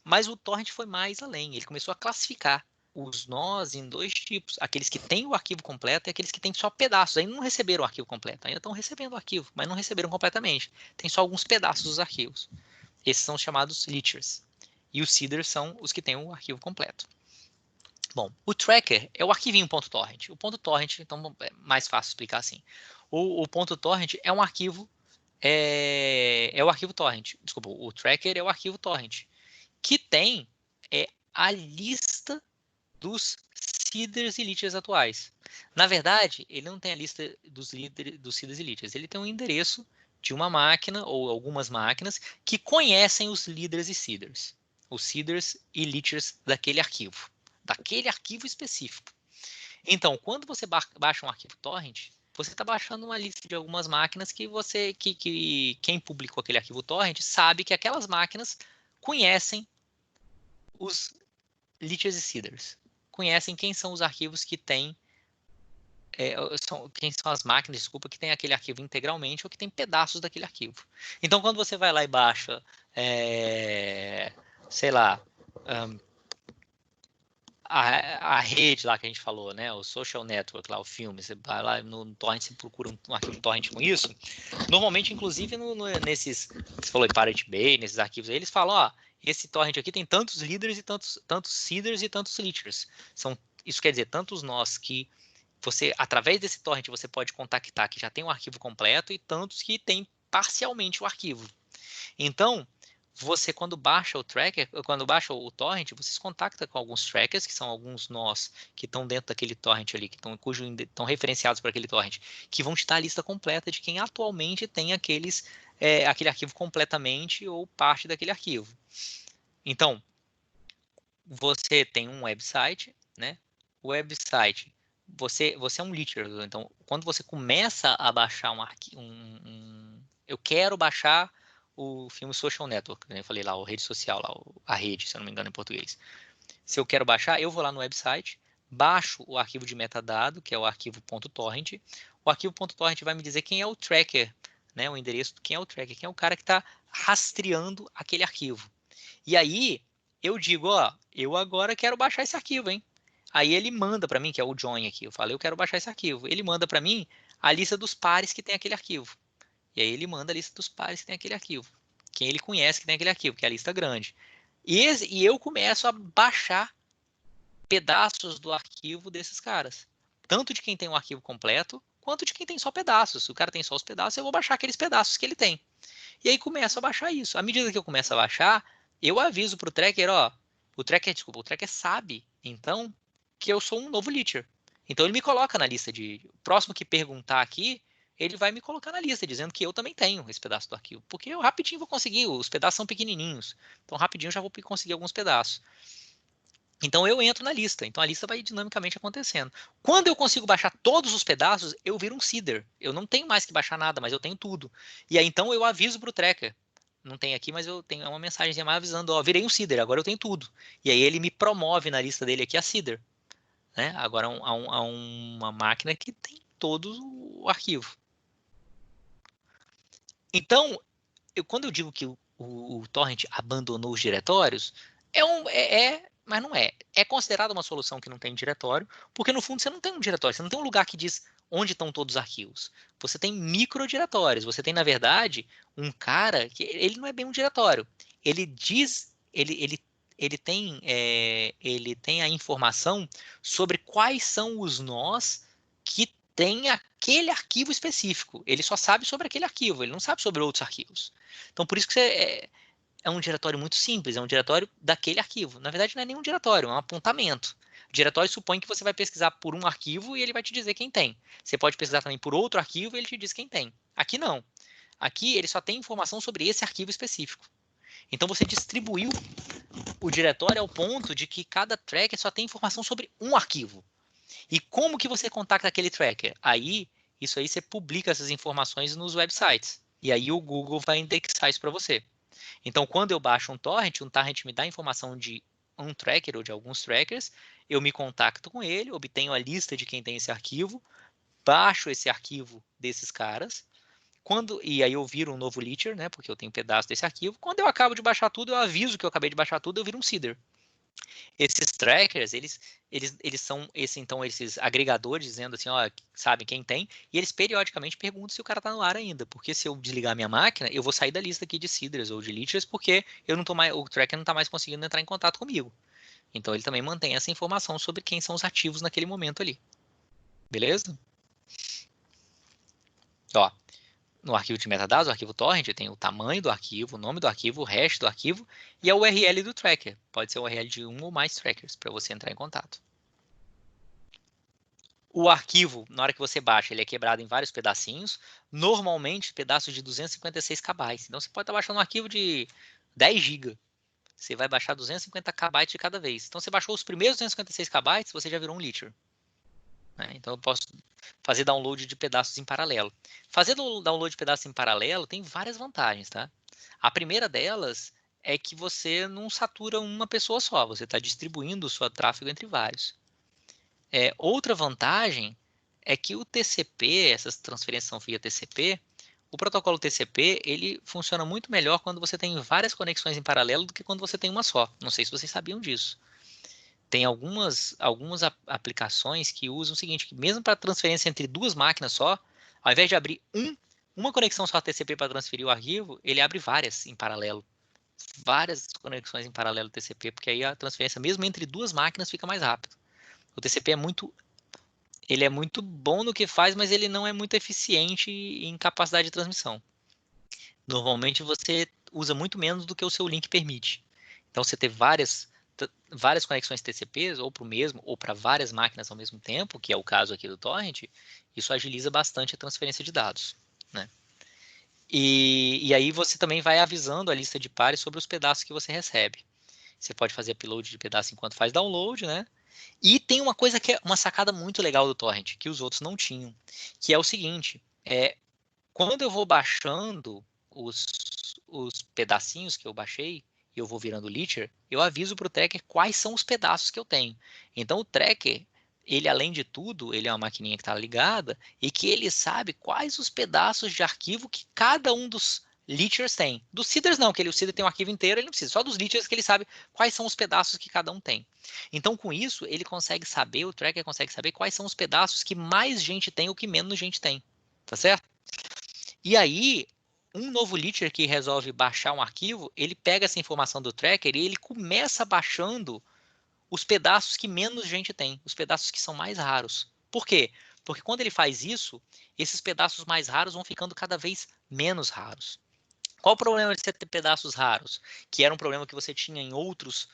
Mas o Torrent foi mais além, ele começou a classificar os nós em 2 tipos, aqueles que têm o arquivo completo e aqueles que têm só pedaços, ainda não receberam o arquivo completo, ainda estão recebendo o arquivo, mas não receberam completamente, tem só alguns pedaços dos arquivos. Esses são os chamados leechers, e os seeders são os que têm o arquivo completo. Bom, o tracker é o arquivinho .torrent. O .torrent, então é mais fácil explicar assim. O .torrent é um arquivo, é o arquivo torrent. Desculpa, o tracker é o arquivo torrent, que tem a lista dos seeders e leechers atuais. Na verdade, ele não tem a lista dos seeders e leechers. Ele tem um endereço de uma máquina ou algumas máquinas que conhecem os leaders e seeders. Os seeders e leechers daquele arquivo específico. Então, quando você baixa um arquivo torrent, você está baixando uma lista de algumas máquinas que quem publicou aquele arquivo torrent sabe que aquelas máquinas conhecem os leechers e seeders. Conhecem quem são os arquivos que têm, quem são as máquinas, desculpa, que tem aquele arquivo integralmente ou que tem pedaços daquele arquivo. Então, quando você vai lá e baixa, sei lá, a rede lá que a gente falou, né, o social network, lá, o filme, você vai lá no torrent, você procura um arquivo torrent com isso, normalmente, inclusive, nesses, você falou em Pirate Bay, nesses arquivos aí, eles falam, esse torrent aqui tem tantos leaders e tantos seeders e tantos leechers. Isso quer dizer, tantos nós que você, através desse torrent, você pode contactar que já tem um arquivo completo e tantos que tem parcialmente o arquivo. Então, você, quando baixa o tracker, quando baixa o torrent, você se contacta com alguns trackers, que são alguns nós que estão dentro daquele torrent ali, estão referenciados para aquele torrent, que vão te dar a lista completa de quem atualmente tem aquele arquivo completamente ou parte daquele arquivo. Então, você tem um website, né? O website, você é um leecher, então, quando você começa a baixar eu quero baixar o filme Social Network, né? Eu falei lá, a rede social, lá, a rede, se eu não me engano em português. Se eu quero baixar, eu vou lá no website, baixo o arquivo de metadado, que é o arquivo .torrent. O arquivo .torrent vai me dizer quem é o tracker, né? O endereço, quem é o tracker, quem é o cara que está rastreando aquele arquivo. E aí, eu digo, eu agora quero baixar esse arquivo, hein? Aí ele manda para mim, que é o join aqui, eu falei, eu quero baixar esse arquivo. Ele manda para mim a lista dos pares que tem aquele arquivo. E aí ele manda a lista dos pares que tem aquele arquivo. quem ele conhece que tem aquele arquivo, que é a lista grande. E eu começo a baixar pedaços do arquivo desses caras. Tanto de quem tem um arquivo completo, quanto de quem tem só pedaços. Se o cara tem só os pedaços, eu vou baixar aqueles pedaços que ele tem. E aí começo a baixar isso. À medida que eu começo a baixar, eu aviso para o tracker, ó, o tracker sabe, então, que eu sou um novo leacher. Então ele me coloca na lista o próximo que perguntar aqui, ele vai me colocar na lista, dizendo que eu também tenho esse pedaço do arquivo. Porque eu rapidinho vou conseguir, os pedaços são pequenininhos. Então rapidinho eu já vou conseguir alguns pedaços. Então eu entro na lista, então a lista vai dinamicamente acontecendo. Quando eu consigo baixar todos os pedaços, eu viro um seeder. Eu não tenho mais que baixar nada, mas eu tenho tudo. E aí então eu aviso para o tracker. Não tem aqui, mas eu tenho uma mensagem mais avisando, ó, virei um seeder, agora eu tenho tudo. E aí ele me promove na lista dele aqui a seeder. Né? Agora há uma máquina que tem todo o arquivo. Então, quando eu digo que o torrent abandonou os diretórios, mas não é. É considerado uma solução que não tem diretório, porque no fundo você não tem um diretório, você não tem um lugar que diz onde estão todos os arquivos. Você tem microdiretórios. Você tem, na verdade, um cara que ele não é bem um diretório. Ele diz, ele tem a informação sobre quais são os nós que tem aquele arquivo específico. Ele só sabe sobre aquele arquivo, ele não sabe sobre outros arquivos. Então, por isso que é um diretório muito simples, é um diretório daquele arquivo. Na verdade, não é nenhum diretório, é um apontamento. O diretório supõe que você vai pesquisar por um arquivo e ele vai te dizer quem tem. Você pode pesquisar também por outro arquivo e ele te diz quem tem. Aqui não. Aqui ele só tem informação sobre esse arquivo específico. Então você distribuiu o diretório ao ponto de que cada tracker só tem informação sobre um arquivo. E como que você contacta aquele tracker? Isso aí você publica essas informações nos websites. E aí o Google vai indexar isso para você. Então, quando eu baixo um torrent me dá informação de um tracker ou de alguns trackers, eu me contacto com ele, obtenho a lista de quem tem esse arquivo, baixo esse arquivo desses caras, e aí eu viro um novo leacher, né, porque eu tenho um pedaço desse arquivo. Quando eu acabo de baixar tudo, eu aviso que eu acabei de baixar tudo, eu viro um seeder. Esses trackers, eles são esses agregadores dizendo assim, ó, sabem quem tem, e eles periodicamente perguntam se o cara está no ar ainda, porque se eu desligar minha máquina, eu vou sair da lista aqui de seeders ou de leechers, porque o tracker não está mais conseguindo entrar em contato comigo. Então ele também mantém essa informação sobre quem são os ativos naquele momento ali. Beleza? Ó, no arquivo de metadados, o arquivo torrent, tem o tamanho do arquivo, o nome do arquivo, o hash do arquivo e a URL do tracker. Pode ser a URL de um ou mais trackers para você entrar em contato. O arquivo, na hora que você baixa, ele é quebrado em vários pedacinhos, normalmente pedaços de 256 KB. Então você pode estar baixando um arquivo de 10 GB. Você vai baixar 250 KB de cada vez. Então você baixou os primeiros 256 KB, você já virou um leacher. Então eu posso fazer download de pedaços em paralelo. Fazer download de pedaços em paralelo tem várias vantagens, tá? A primeira delas é que você não satura uma pessoa só, você está distribuindo o seu tráfego entre vários. Outra vantagem é que o TCP, essas transferências são via TCP, o protocolo TCP ele funciona muito melhor quando você tem várias conexões em paralelo do que quando você tem uma só. Não sei se vocês sabiam disso. Tem algumas aplicações que usam o seguinte, que mesmo para transferência entre duas máquinas só, ao invés de abrir uma conexão só TCP para transferir o arquivo, ele abre várias em paralelo. Várias conexões em paralelo TCP, porque aí a transferência mesmo entre duas máquinas fica mais rápido. O TCP ele é muito bom no que faz, mas ele não é muito eficiente em capacidade de transmissão. Normalmente você usa muito menos do que o seu link permite. Então você ter várias conexões TCP, ou para o mesmo, ou para várias máquinas ao mesmo tempo, que é o caso aqui do torrent, isso agiliza bastante a transferência de dados, né? E aí você também vai avisando a lista de pares sobre os pedaços que você recebe. Você pode fazer upload de pedaço enquanto faz download, né? E tem uma coisa que é uma sacada muito legal do torrent, que os outros não tinham, que é o seguinte, quando eu vou baixando os pedacinhos que eu baixei, e eu vou virando leacher, eu aviso para o tracker quais são os pedaços que eu tenho. Então o tracker, ele além de tudo, ele é uma maquininha que está ligada e que ele sabe quais os pedaços de arquivo que cada um dos leechers tem. Dos seeders não, o seeder tem um arquivo inteiro, ele não precisa. Só dos leechers que ele sabe quais são os pedaços que cada um tem. Então com isso, ele consegue saber, o tracker consegue saber quais são os pedaços que mais gente tem ou que menos gente tem. Tá certo? E aí, um novo leacher que resolve baixar um arquivo, ele pega essa informação do tracker e ele começa baixando os pedaços que menos gente tem, os pedaços que são mais raros. Por quê? Porque quando ele faz isso, esses pedaços mais raros vão ficando cada vez menos raros. Qual o problema de você ter pedaços raros? Que era um problema que você tinha em outros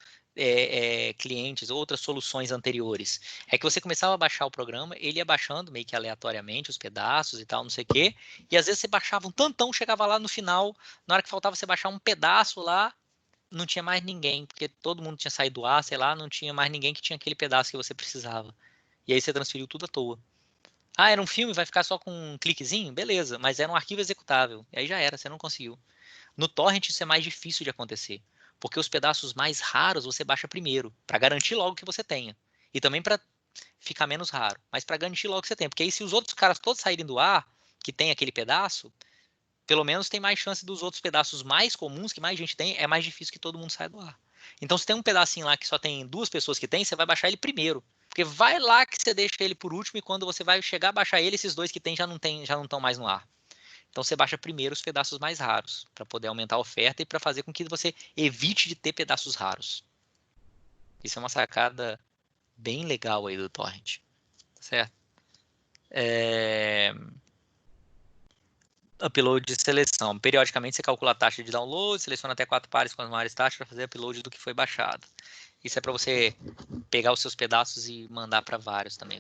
clientes, outras soluções anteriores. É que você começava a baixar o programa, ele ia baixando meio que aleatoriamente os pedaços e tal, não sei o quê, e às vezes você baixava um tantão, chegava lá no final, na hora que faltava você baixar um pedaço lá, não tinha mais ninguém, porque todo mundo tinha saído do ar, sei lá, não tinha mais ninguém que tinha aquele pedaço que você precisava. E aí você transferiu tudo à toa. Ah, era um filme, vai ficar só com um cliquezinho? Beleza, mas era um arquivo executável. E aí já era, você não conseguiu. No torrent isso é mais difícil de acontecer, porque os pedaços mais raros você baixa primeiro, para garantir logo que você tenha. E também para ficar menos raro, mas para garantir logo que você tenha. Porque aí se os outros caras todos saírem do ar, que tem aquele pedaço, pelo menos tem mais chance dos outros pedaços mais comuns, que mais gente tem, é mais difícil que todo mundo saia do ar. Então se tem um pedacinho lá que só tem 2 pessoas que tem, você vai baixar ele primeiro. Porque vai lá que você deixa ele por último e quando você vai chegar a baixar ele, esses 2 que tem já não estão mais no ar. Então você baixa primeiro os pedaços mais raros, para poder aumentar a oferta e para fazer com que você evite de ter pedaços raros. Isso é uma sacada bem legal aí do torrent. Tá certo? Upload de seleção. Periodicamente você calcula a taxa de download, seleciona até 4 pares com as maiores taxas para fazer upload do que foi baixado. Isso é para você pegar os seus pedaços e mandar para vários também.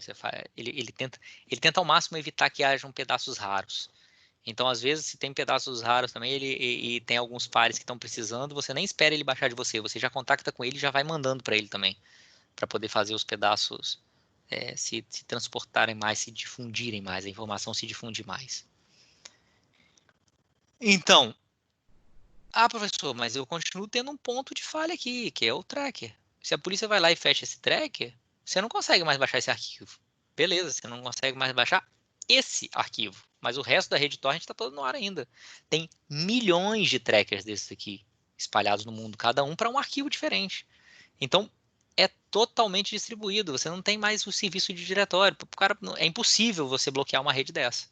Ele tenta ao máximo evitar que hajam pedaços raros. Então, às vezes, se tem pedaços raros também, e tem alguns pares que estão precisando, você nem espera ele baixar de você, você já contacta com ele e já vai mandando para ele também, para poder fazer os pedaços se transportarem mais, se difundirem mais, a informação se difundir mais. Então, professor, mas eu continuo tendo um ponto de falha aqui, que é o tracker. Se a polícia vai lá e fecha esse tracker, você não consegue mais baixar esse arquivo. Beleza, você não consegue mais baixar esse arquivo, mas o resto da rede torrent está todo no ar ainda. Tem milhões de trackers desses aqui espalhados no mundo, cada um para um arquivo diferente. Então, é totalmente distribuído. Você não tem mais o serviço de diretório. Cara, é impossível você bloquear uma rede dessa.